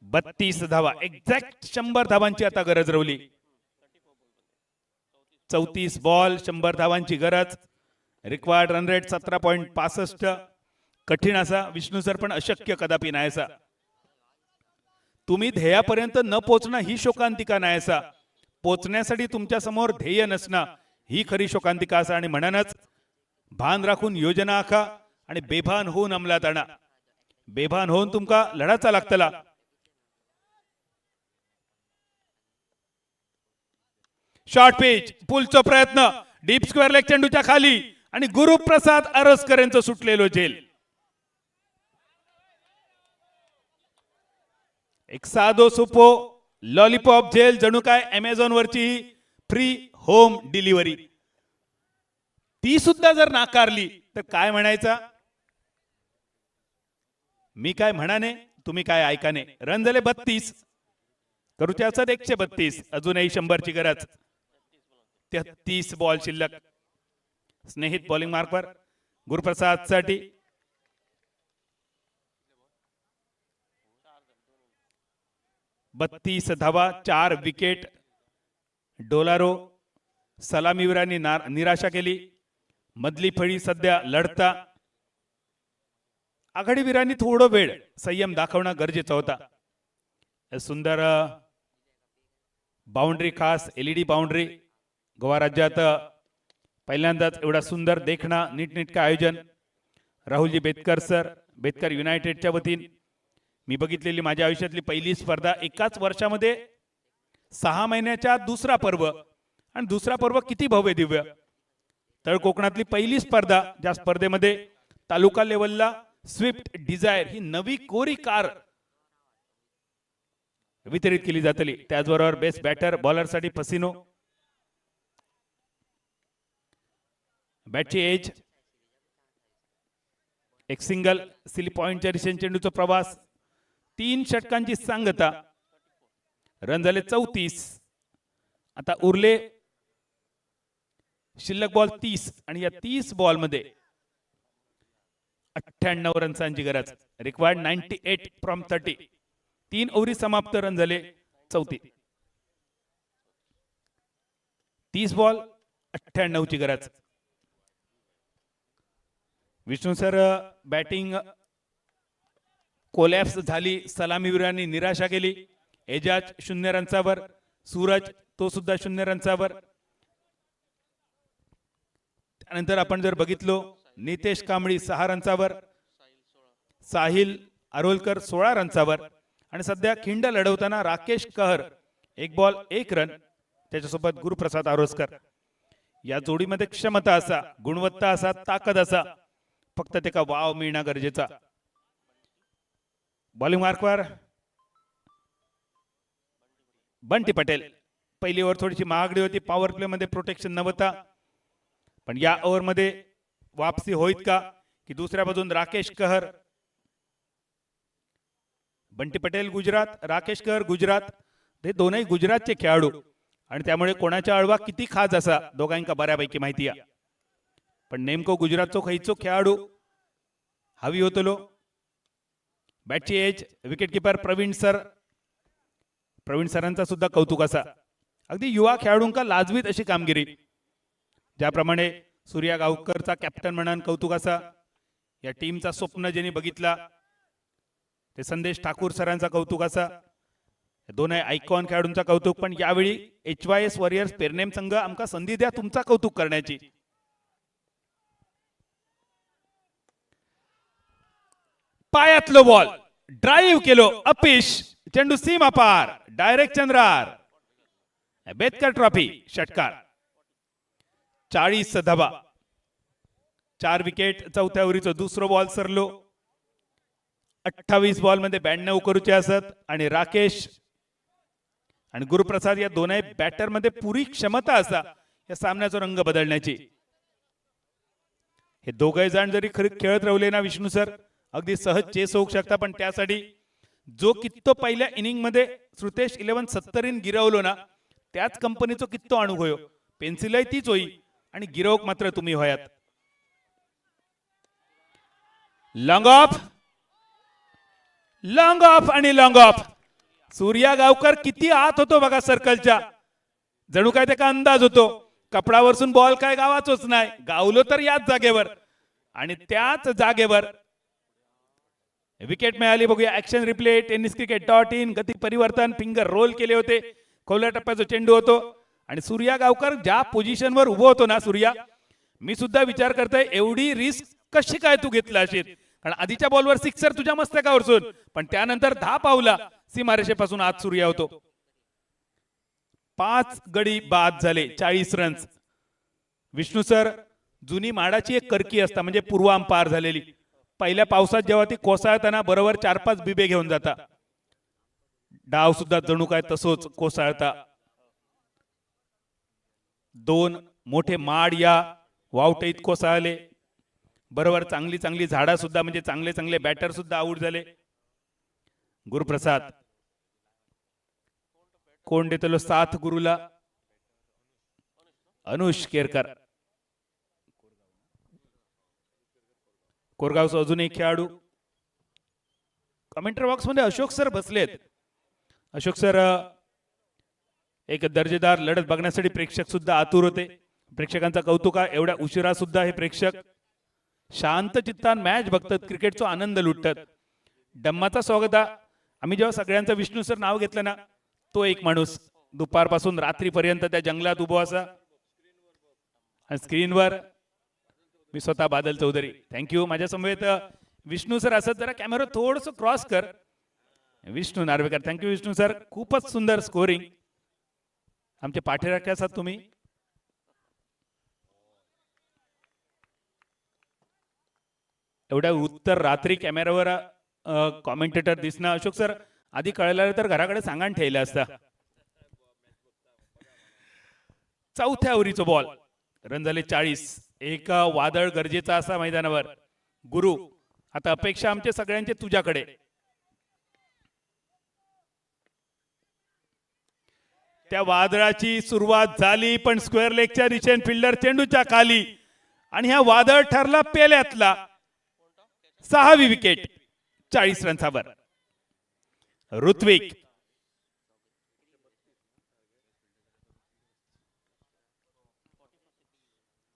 32 धावा, एक्झॅक्ट 100 धावांची आता गरज रवली. 34 बॉल, 100 धावांची गरज. Required run rate 17.65. कठीण असा विष्णू सर, पण अशक्य कदापि नाही असा. तुम्ही ध्येयापर्यंत न पोचणं ही शोकांतिका नाही असा, पोचण्यासाठी तुमच्या समोर ध्येय नसणं ही खरी शोकांतिका असा. आणि म्हणूनच भान राखून योजना आखा आणि बेभान होऊन अंमलात आणा. बेभान होऊन तुमका लढाचा लागतला. शॉर्ट पिच, पुलचा प्रयत्न, डीप स्क्वेअर लेग चेंडूच्या खाली आणि गुरुप्रसाद आरोस्कर यांचं सुटलेलो झेल. एक साधो सोपो लॉलीपॉप झेल, जणू काय अमेझॉन वरची फ्री होम डिलिव्हरी. ती सुद्धा जर नाकारली तर काय म्हणायचा? मी काय म्हणाने, तुम्ही काय ऐकाने. रन झाले 32, करूचे असत 132, अजूनही 100ची गरज. 33 बॉल शिल्लक. स्नेहित बॉलिंग मार्कवर गुरुप्रसाद साठी. बत्तीस धावा, 4 विकेट. डोलारो सलामीवीरांनी निराशा केली. मधली फळी सध्या लढता. आघाडीवीरांनी थोडं वेळ संयम दाखवणं गरजेचं होता. सुंदर बाउंड्री, खास LED बाउंड्री. गोवा राज्यात पहिल्यांदाच एवढा सुंदर देखणा नीटनेटकं आयोजन. राहुलजी बेतकर सर, बेतकर युनायटेडच्या वतीने मी बघितलेली माझ्या आयुष्यातली पहिली स्पर्धा. एकाच वर्षामध्ये 6 महिन्याच्या दुसरा पर्व, आणि दुसरा पर्व किती भव्य दिव्य. तळ कोकणातली पहिली स्पर्धा, ज्या स्पर्धेमध्ये तालुका लेवलला स्विफ्ट डिझायर ही नवी कोरी कार वितरित केली जातली. त्याचबरोबर बेस्ट बॅटर बॉलरसाठी फसिनो. बॅटची एज, एक सिंगल, सिली पॉइंटच्या दिशेने चेंडूचा प्रवास, 3 षटकांची सांगता. रन झाले 34. आता उरले शिल्लक बॉल 30 आणि या 30 बॉल मध्ये 98 रन्सांची गरज. Required 98 from 30. 3 ओव्हरी समाप्त, रन झाले 34. 30 बॉल 98 ची गरज. विष्णू सर, बॅटिंग कोलॅप्स झाली. सलामीवीरांनी निराशा केली. एजाज 0 रन्सावर. सूरज तो सुद्धा 0 रन्सावर. त्यानंतर आपण जर बघितलो, नितेश कांबळी 6 रन्सावर. साहिल आरोलकर 16 रन्सावर. आणि सध्या खिंड लढवताना राकेश कहर 1 बॉल 1 रन. त्याच्यासोबत गुरुप्रसाद आरोस्कर. या जोडीमध्ये क्षमता असा, गुणवत्ता असा, ताकद असा, फक्त ते का वाव मिळणं गरजेचा. बॉलिंग मार्कवर बंटी पटेल. पहिली ओव्हर थोडीशी महागडी होती, पॉवर प्ले मध्ये प्रोटेक्शन नव्हता, पण या ओव्हर मध्ये वापसी होईल का? की दुसऱ्या बाजून राकेश कहर बंटी पटेल गुजरात, राकेश कर गुजरात, हे दोनही गुजरातचे खेळाडू आणि त्यामुळे कोणाच्या अळवा किती खास असा दोघांका बऱ्यापैकी माहिती आहे. पण नेमको गुजरातचो खयचो खेळाडू हवी होतलो. बॅटची एज विकेट किपर प्रवीण सरांचा सुद्धा कौतुक असा. अगदी युवा खेळाडूंका लाजवीत अशी कामगिरी. ज्याप्रमाणे सूर्या गावकरचा कॅप्टन म्हणून कौतुक असा. या टीमचा स्वप्न ज्यांनी बघितला ते संदेश ठाकूर सरांचा कौतुक असा. दोन आयकॉन खेळाडूंचा कौतुक. पण यावेळी HYS वॉरियर्स पेरनेम संघ आमका संधी द्या तुमचा कौतुक करण्याची. पायातलो बॉल ड्राईव्ह केलो अपिश, चेंडू सीमा पार, डायरेक्ट चंद्रार. बेतकर ट्रॉफी षटकार. 40 धाबा, 4 विकेट. चौथ्या ओव्हरीचो दुसरो बॉल सरलो. 28 बॉल मध्ये 92 करूचे असत आणि राकेश आणि गुरुप्रसाद या दोनही बॅटर मध्ये पुरी क्षमता असा या सामन्याचा रंग बदलण्याची. हे दोघे जण जरी खेळत राहिले ना विष्णू सर, अगदी सहज चेस होऊ शकता. पण त्यासाठी जो कित्तो पहिल्या इनिंग मध्ये श्रुतेश 11-70 गिरवलो ना, त्याच कंपनीचो कित्तो आणू होयो. पेन्सिलही तीच होई आणि गिरवक मात्र तुम्ही होयात. लॉंग ऑफ आणि लॉंग ऑफ. सूर्या गावकर किती आत होतो बघा सर्कलच्या. जणू काय त्याचा अंदाज होतो. कपडावरसून बॉल काय गावाचोच नाही, गावलो तर याच जागेवर आणि त्याच जागेवर विकेट मिळाली. बघूया ऍक्शन रिप्ले tenniscricket.in. गती परिवर्तन, फिंगर रोल केले होते. खोल्या टप्प्याचा चेंडू होतो आणि सूर्या गावकर ज्या पोझिशनवर उभो होतो ना सूर्या, मी सुद्धा विचार करतोय एवढी रिस्क कशी काय तू घेतला असेल. कारण आधीच्या बॉलवर सिक्सर तुझ्या मस्तकावरसून, पण त्यानंतर 10 पावला सीमारेषेपासून आत सूर्या होतो. 5 गडी बाद झाले, 40 रन्स. विष्णू सर, जुनी माडाची एक करकी असता म्हणजे पूर्वाम पार झालेली. पहिल्या पावसात जेव्हा ती कोसळताना बरोबर 4-5 बिबे घेऊन जाता. डाव सुद्धा जणू काय तसोच कोसळता. 2 मोठे माड या वावटईत कोसळले. बरोबर चांगली झाडा सुद्धा म्हणजे चांगले बॅटर सुद्धा आऊट झाले. गुरुप्रसाद कोण देतलो साथ गुरुला. अनुष केरकर कोरगावचा अजून एक खेळाडू. कमेंटर बॉक्स मध्ये अशोक सर बसलेत. अशोक सर एक दर्जेदार लढत बघण्यासाठी प्रेक्षक सुद्धा आतुर होते. प्रेक्षकांचा कौतुक आहे. एवढ्या उशिरा सुद्धा हे प्रेक्षक शांत चित्तान मॅच बघतात, क्रिकेटचा आनंद लुटतात. डम्माचा स्वागत. आम्ही जेव्हा सगळ्यांचं विष्णू सर नाव घेतलं ना, तो एक माणूस दुपारपासून रात्रीपर्यंत त्या जंगलात उभो असा. स्क्रीनवर मी स्वतः बादल चौधरी. थँक्यू. माझ्या समवेत विष्णू सर असत. जरा कॅमेरा थोडस क्रॉस कर. विष्णू नार्वेकर. Thank you Vishnu sir. खूपच सुंदर स्कोरिंग. आमचे पाठीराखे असतात तुम्ही. एवढ्या उत्तर रात्री कॅमेरावर कॉमेंटेटर दिसणं. अशोक सर, आधी कळलं तर घराकडे सांगान ठेवलं असता. चौथ्या ओव्हरीचा बॉल. रन झाले 40. एक वादळ गरजेचा असा मैदानावर. गुरु, आता अपेक्षा आमच्या सगळ्यांचे तुझ्याकडे. त्या वादळाची सुरुवात झाली, पण स्क्वेअर लेगच्या दिशेने फिल्डर चेंडूच्या खाली आणि ह्या वादळ ठरला पेल्यातला. 6वी विकेट. 40 रन्सावर ऋत्विक.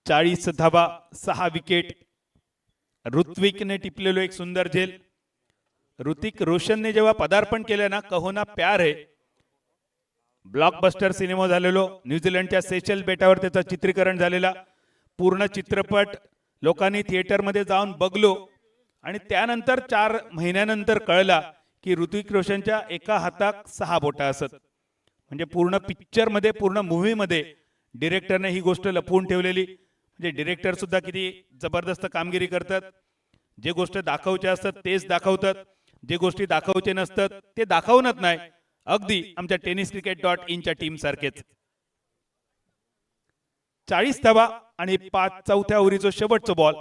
चाळीस धाबा, 6 विकेट. ऋत्विकने टिपलेलो एक सुंदर झेल. ऋतिक रोशनने जेव्हा पदार्पण केलं ना, कहो ना प्यार है, ब्लॉकबस्टर सिनेमा झालेलो. न्यूझीलंडच्या सेशल बेटावर त्याचं चित्रीकरण झालेला. पूर्ण चित्रपट लोकांनी थिएटरमध्ये जाऊन बघलो आणि त्यानंतर 4 महिन्यानंतर कळला की ऋतिक रोशनच्या एका हातात 6 बोटा असत. म्हणजे पूर्ण पिक्चर मध्ये, पूर्ण मूव्ही मध्ये डिरेक्टरने ही गोष्ट लपवून ठेवलेली. म्हणजे डिरेक्टर सुद्धा किती जबरदस्त कामगिरी करतात. जे गोष्ट दाखवचे असतात तेच दाखवतात, जे गोष्टी दाखवचे नसतात ते दाखवणच नाही. अगदी आमच्या tenniscricket.in च्या टीम सारखेच. 40 धावा आणि 5 चौथ्या ओव्हरीचा शेवटचा ball.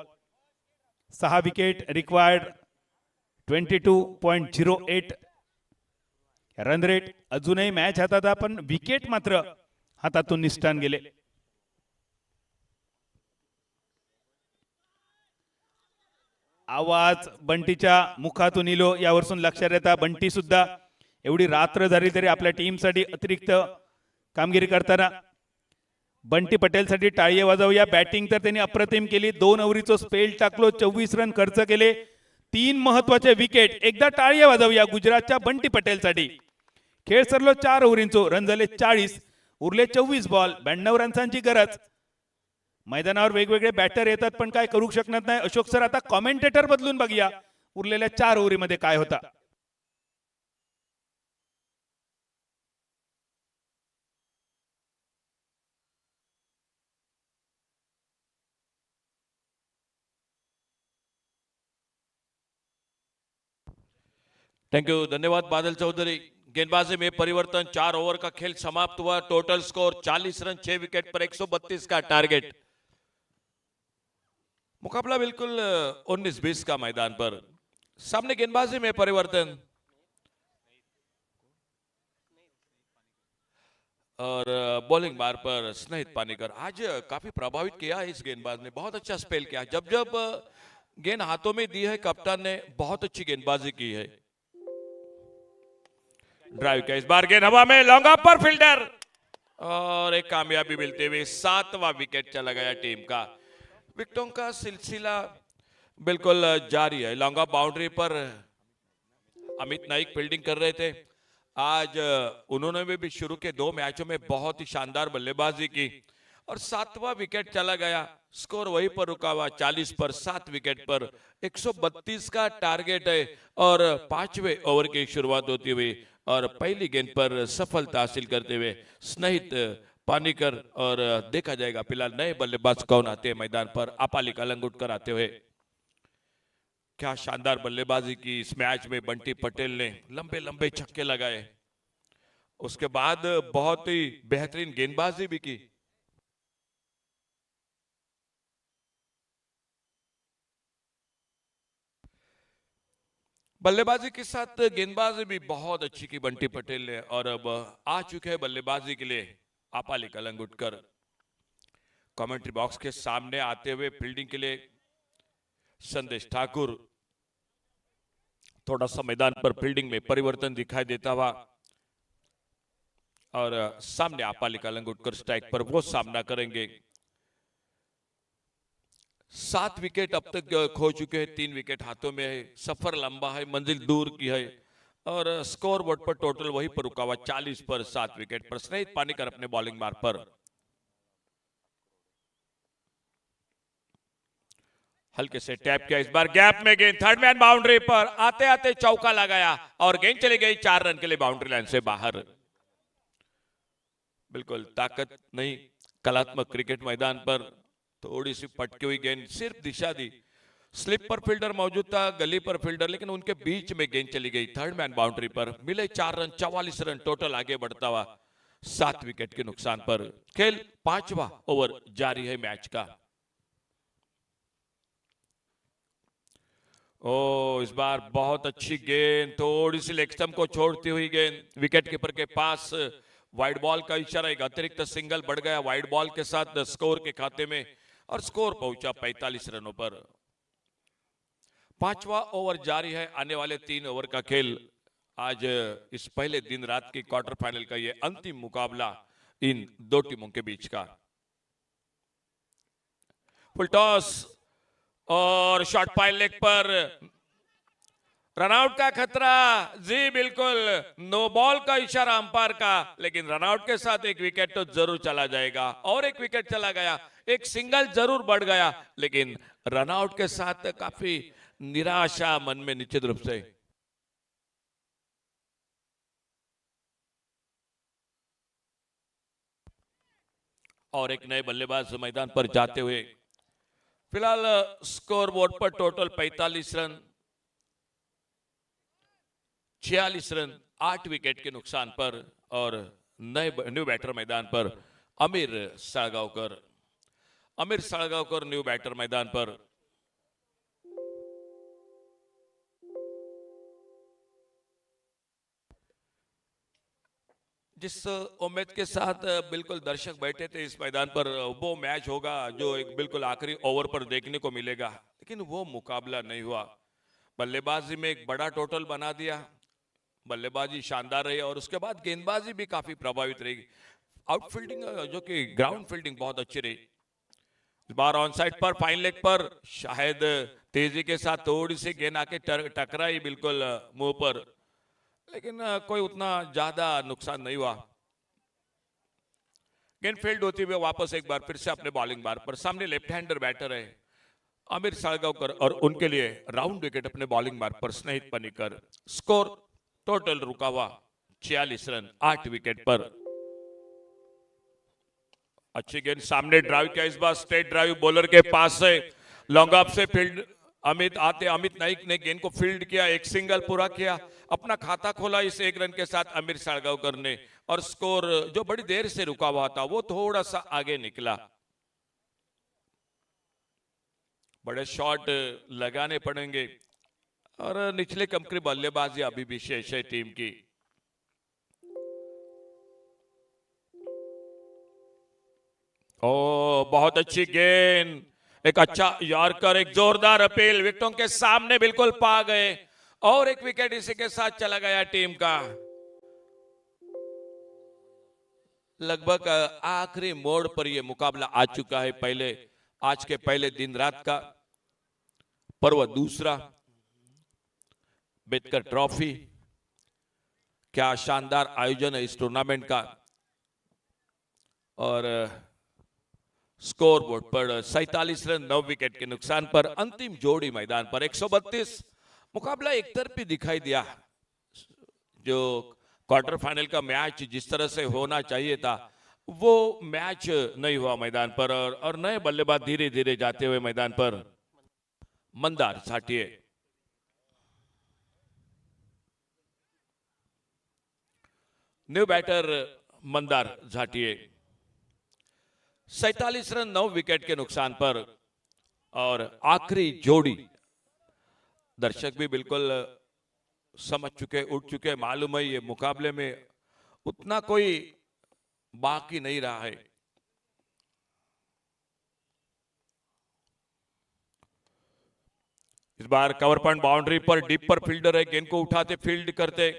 6 wicket required. 22.08 run rate अजूनही मॅच हातात आहे, पण विकेट मात्र हातातून निष्ठान गेले. आवाज बंटीच्या मुखातून इलो यावरून लक्षात येता बंटी सुद्धा एवढी रात्र झाली तरी आपल्या टीमसाठी अतिरिक्त कामगिरी करताना. बंटी पटेल साठी टाळी वाजवूया. बॅटिंग तर त्यांनी अप्रतिम केली. 2 ओव्हरीचो स्पेल टाकलो, 24 रन खर्च केले, 3 महत्वाचे विकेट. एकदा टाळी वाजवूया गुजरातच्या बंटी पटेल साठी. खेळ सरलो 4 ओव्हरींचो, रन झाले 40, उरले 24 बॉल, 92 रन्सांची गरज. मैदानावर वेगवेगळे बॅटर येतात पण काय करू शकणार नाही. अशोक सर आता कॉमेंटेटर बदलून बघूया उरलेल्या 4 ओव्हरीमध्ये काय होता. थैंक यू, धन्यवाद बादल चौधरी. गेंदबाजी में परिवर्तन, 4 ओवर का खेल समाप्त हुआ. टोटल स्कोर 40 रन, 6 विकेट पर 132 का टारगेट. मुकाबला बिल्कुल 19-20 का मैदान पर. सामने गेंदबाजी में परिवर्तन और बॉलिंग बार पर स्नेहित पानीकर. आज काफी प्रभावित किया है इस गेंदबाज ने, बहुत अच्छा स्पेल किया. जब जब गेंद हाथों में दी है कप्तान ने, बहुत अच्छी गेंदबाजी की है. ड्राइव किया, इस बार गेंद हवा में, लॉन्ग ऑफ पर फील्डर और एक कामयाबी मिलते हुए 7वां विकेट चला गया टीम का. विकेटों का सिलसिला बिल्कुल जारी है. लॉन्ग ऑफ बाउंड्री पर अमित नाइक फील्डिंग कर रहे थे. आज उन्होंने भी शुरू के 2 मैचों में बहुत ही शानदार बल्लेबाजी की और 7वां विकेट चला गया. स्कोर वहीं पर रुका हुआ 40 पर. 7 विकेट पर 132 का टारगेट है और 5वें ओवर की शुरुआत होती हुई और पहली गेंद पर सफलता हासिल करते हुए स्नेहित पानीकर. और देखा जाएगा फिलहाल नए बल्लेबाज कौन आते हैं मैदान पर. अपाली कलंगुटकर आते हुए. क्या शानदार बल्लेबाजी की इस मैच में बंटी पटेल ने. लंबे लंबे छक्के लगाए, उसके बाद बहुत ही बेहतरीन गेंदबाजी भी की. बल्लेबाजी के साथ गेंदबाजी भी बहुत अच्छी की बंटी पटेल ने. और अब आ चुके हैं बल्लेबाजी के लिए अपाली कलंगुटकर. कमेंट्री बॉक्स के सामने आते हुए फील्डिंग के लिए संदेश ठाकुर. थोड़ा सा मैदान पर फील्डिंग में परिवर्तन दिखाई देता हुआ और सामने अपाली कलंगुटकर स्ट्राइक पर वो सामना करेंगे. 7 विकेट अब तक खो चुके हैं, 3 विकेट हाथों में है. सफर लंबा है, मंजिल दूर की है और स्कोर बोर्ड पर टोटल वहीं पर रुका हुआ 40 पर. 7 विकेट पर स्नेहित पानीकर अपने बॉलिंग मार्ग पर. हल्के से टैप किया, इस बार गैप में गेंद, थर्ड मैन बाउंड्री पर आते आते चौका लगाया और गेंद चली गई 4 रन के लिए बाउंड्री लाइन से बाहर. बिल्कुल ताकत नहीं, कलात्मक क्रिकेट मैदान पर थोड़ी सी पटकी हुई गेंद, सिर्फ दिशा दी. स्लिप पर फील्डर मौजूद था, गली पर फील्डर, लेकिन उनके बीच में गेंद चली गई. थर्ड मैन बाउंड्री पर मिले 4 रन, 44 रन टोटल आगे बढ़ता हुआ 7 विकेट के नुकसान पर. खेल 5वां ओवर जारी है मैच का. ओ, इस बार बहुत अच्छी गेंद, थोड़ी सी लेग स्टंप को छोड़ती हुई गेंद विकेट कीपर के पास. वाइड बॉल का इशारा, एक अतिरिक्त सिंगल बढ़ गया वाइड बॉल के साथ स्कोर के खाते में और स्कोर पहुंचा 45 रनों पर. 5वां ओवर जारी है. आने वाले 3 ओवर का खेल. आज इस पहले दिन रात की क्वार्टर फाइनल का ये अंतिम मुकाबला इन 2 टीमों के बीच का. फुल टॉस और शॉट पाइल लेग पर रनआउट का खतरा. जी बिल्कुल, नो बॉल का इशारा अंपायर का, लेकिन रनआउट के साथ एक विकेट तो जरूर चला जाएगा. और एक विकेट चला गया, एक सिंगल जरूर बढ़ गया, लेकिन रनआउट के साथ काफी निराशा मन में निश्चित रूप से. और एक नए बल्लेबाज मैदान पर जाते हुए. फिलहाल स्कोर बोर्ड पर टोटल 45 रन, 46 रन, 8 विकेट के नुकसान पर. और न्यू बैटर मैदान पर अमीर साळगावकर. अमीर साळगावकर न्यू बैटर मैदान पर. जिस उम्मीद के साथ बिल्कुल दर्शक बैठे थे इस मैदान पर, वो मैच होगा जो एक बिल्कुल आखिरी ओवर पर देखने को मिलेगा, लेकिन वो मुकाबला नहीं हुआ। बल्लेबाजी में एक बड़ा टोटल बना दिया, बल्लेबाजी शानदार रही और उसके बाद गेंदबाजी भी काफी प्रभावित रही। आउटफील्डिंग जो कि ग्राउंड फील्डिंग बहुत अच्छी रही। इस बार ऑन साइड पर फाइन लेग पर शायद तेजी के साथ थोड़ी सी गेंद आके टकराई बिल्कुल मुंह पर, लेकिन कोई उतना ज्यादा नुकसान नहीं हुआ। गेंद फील्ड होती हुए वापस एक बार फिर से अपने बॉलिंग बार पर। सामने लेफ्ट हैंडर बैटर है आमिर साळगावकर और उनके लिए राउंड विकेट अपने बॉलिंग बार पर स्नेहित पनिकर। स्कोर टोटल रुका हुआ 46 रन 8 विकेट पर। अच्छी गेंद सामने ड्राइव किया, इस बार स्ट्रेट ड्राइव बॉलर के पास से लॉन्ग ऑफ से फील्ड अमित नाइक ने गेंद को फील्ड किया, एक सिंगल पूरा किया, अपना खाता खोला इस 1 रन के साथ आमिर साळगावकर ने, और स्कोर जो बड़ी देर से रुका हुआ था वो थोड़ा सा आगे निकला। बड़े शॉट लगाने पड़ेंगे और निचले क्रम की बल्लेबाजी अभी भी शेष है टीम की। ओ बहुत अच्छी गेंद, एक अच्छा यॉर्कर, एक जोरदार अपील, विकेटों के सामने बिल्कुल पा गए और एक विकेट इसी के साथ चला गया टीम का। लगभग आखिरी मोड़ पर यह मुकाबला आ चुका है। आज के पहले दिन रात का पर्व दूसरा, बेतकर ट्रॉफी। क्या शानदार आयोजन है इस टूर्नामेंट का। और स्कोर बोर्ड पर 47 रन 9 विकेट के नुकसान पर अंतिम जोड़ी मैदान पर 132। मुकाबला एक तरफी दिखाई दिया। जो क्वार्टर फाइनल का मैच जिस तरह से होना चाहिए था वो मैच नहीं हुआ मैदान पर, और नए बल्लेबाज धीरे धीरे जाते हुए मैदान पर। Mandar Jhatiye, new batter Mandar Jhatiye, 47 run 9 wicket के नुकसान पर। और आखिरी जोड़ी दर्शक भी बिल्कुल समझ चुके, उठ चुके, मालूम है ये मुकाबले में उतना कोई बाकी नहीं रहा है। इस बार कवर पॉइंट बाउंड्री पर डीप पर फील्डर है, गेंद को उठाते फील्ड करते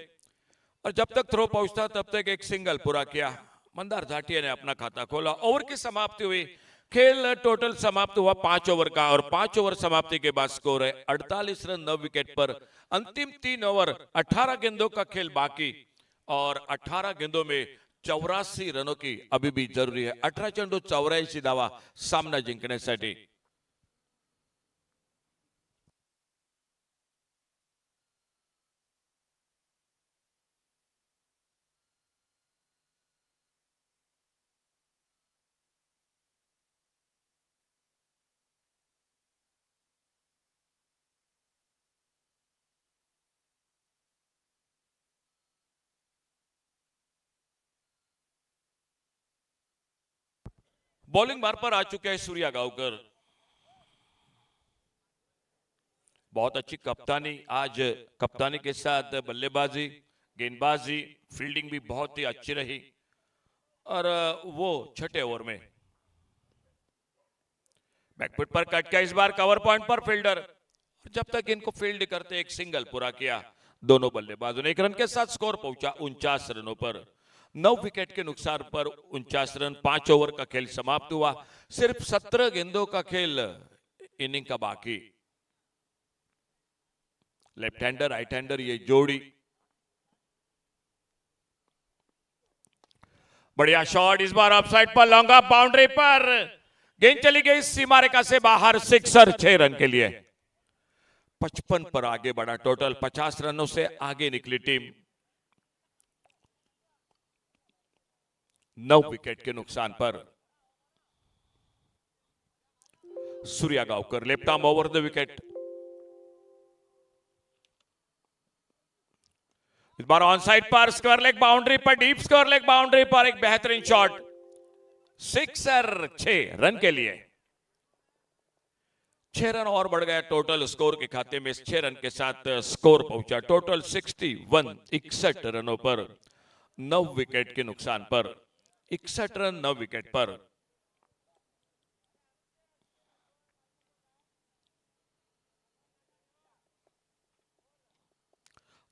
और जब तक थ्रो पहुंचता तब तक एक सिंगल पूरा किया। मंदार झाटिया ने अपना खाता खोला। ओवर की समाप्ति हुई, खेल टोटल समाप्त हुआ 5 ओवर का, और 5 ओवर समाप्ति के बाद स्कोर है 48 रन 9 विकेट पर। अंतिम 3 ओवर 18 गेंदों का खेल बाकी, और 18 गेंदों में 84 रनों की अभी भी जरूरी है। 18 चेंडू 84 धावा सामना जिंकण्यासाठी। बॉलिंग बार पर आ चुके हैं सूर्या गावकर। बहुत अच्छी कप्तानी, आज कप्तानी के साथ बल्लेबाजी, गेंदबाजी, फील्डिंग भी बहुत ही अच्छी रही। और वो छठे ओवर में बैकफुट पर कट किया, इस बार कवर पॉइंट पर फील्डर, जब तक इनको फील्ड करते एक सिंगल पूरा किया दोनों बल्लेबाजों ने। 1 रन के साथ स्कोर पहुंचा 49 रनों पर। 9 विकेट के नुकसान पर 49 रन। 5 ओवर का खेल समाप्त हुआ, सिर्फ 17 गेंदों का खेल इनिंग का बाकी। लेफ्ट हैंडर राइट हैंडर ये जोड़ी, बढ़िया शॉट, इस बार ऑफसाइड पर, लॉन्ग ऑफ बाउंड्री पर गेंद चली गई सीमा रेखा से बाहर, सिक्सर 6 रन के लिए। 55 पर आगे बढ़ा टोटल, 50 रनों से आगे निकली टीम। 9 विकेट के नुकसान पर Surya Gavkar left arm over the wicket. इस बार ऑन साइड पर स्क्वायर लेग बाउंड्री पर, डीप स्क्वायर लेग बाउंड्री पर एक बेहतरीन शॉट, सिक्सर 6 रन के लिए। 6 रन और बढ़ गया टोटल स्कोर के खाते में। 6 रन के साथ स्कोर पहुंचा टोटल 61 रनों पर। 9 विकेट के नुकसान पर, 61 रन 9 विकेट पर।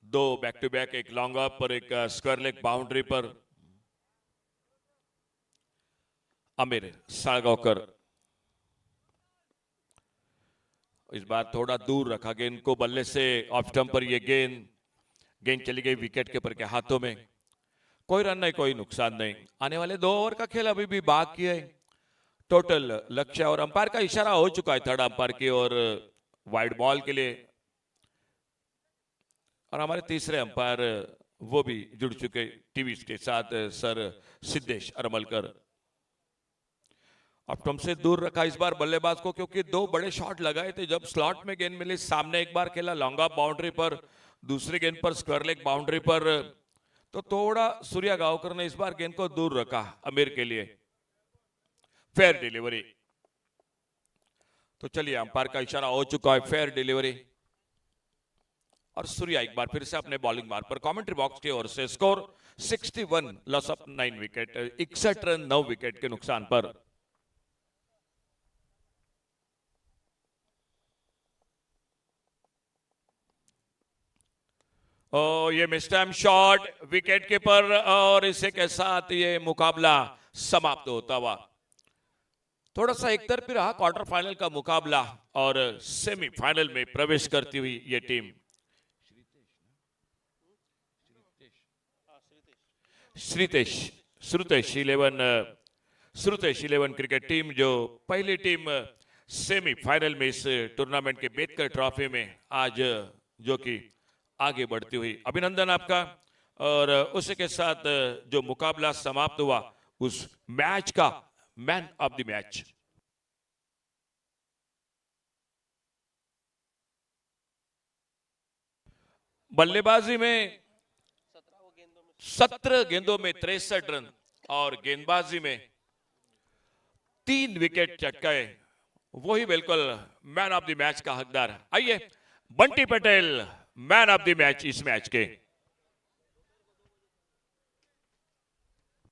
दो बैक टू बैक, एक लॉन्ग अप और एक स्क्वायर लेग बाउंड्री पर आमिर साळगावकर। इस बार थोड़ा दूर रखा गेंद को बल्ले से, ऑफ स्टंप पर ये गेंद चली गई विकेट कीपर के हाथों में। कोई रन नहीं, कोई नुकसान नहीं। आने वाले 2 ओवर का खेल अभी भी बाकी है। टोटल लक्ष्य और अंपायर का इशारा हो चुका है थर्ड अंपायर की ओर वाइड बॉल के लिए, और हमारे तीसरे अंपायर वो भी जुड़ चुके टीवी के साथ, सर सिद्धेश अरमलकर। अब तुम से दूर रखा इस बार बल्लेबाज को, क्योंकि 2 बड़े शॉट लगाए थे जब स्लॉट में गेंद मिली। सामने एक बार खेला लॉन्ग ऑफ बाउंड्री पर, दूसरी गेंद पर स्क्वायर लेग बाउंड्री पर, तो थोड़ा सूर्या गावकर ने इस बार गेंद को दूर रखा आमिर के लिए। Fair delivery. तो चलिए, अंपायर का इशारा हो चुका है, फेयर डिलीवरी। और सूर्या एक बार फिर से अपने बॉलिंग मार्ग पर। कमेंट्री बॉक्स की ओर से score 61, loss of 9 wicket, 61 run 9 wicket के नुकसान पर। ये miss time shot wicket keeper, और इसी के साथ ये मुकाबला समाप्त होता हुआ। थोड़ा सा एक तरफी रहा क्वार्टर फाइनल का मुकाबला, और सेमीफाइनल में प्रवेश करती हुई ये टीम श्रुतेश 11 क्रिकेट टीम, जो पहली टीम सेमीफाइनल में इस टूर्नामेंट के बेदकर ट्रॉफी में आज जो कि आगे बढ़ती हुई। अभिनंदन आपका। और उसी के साथ जो मुकाबला समाप्त हुआ, उस मैच का मैन ऑफ द मैच बल्लेबाजी में 17 गेंदों में 63 रन, और गेंदबाजी में 3 विकेट चटकाए, वही बिल्कुल मैन ऑफ द मैच का हकदार। आइए, Bunty Patel man of the match इस मैच के।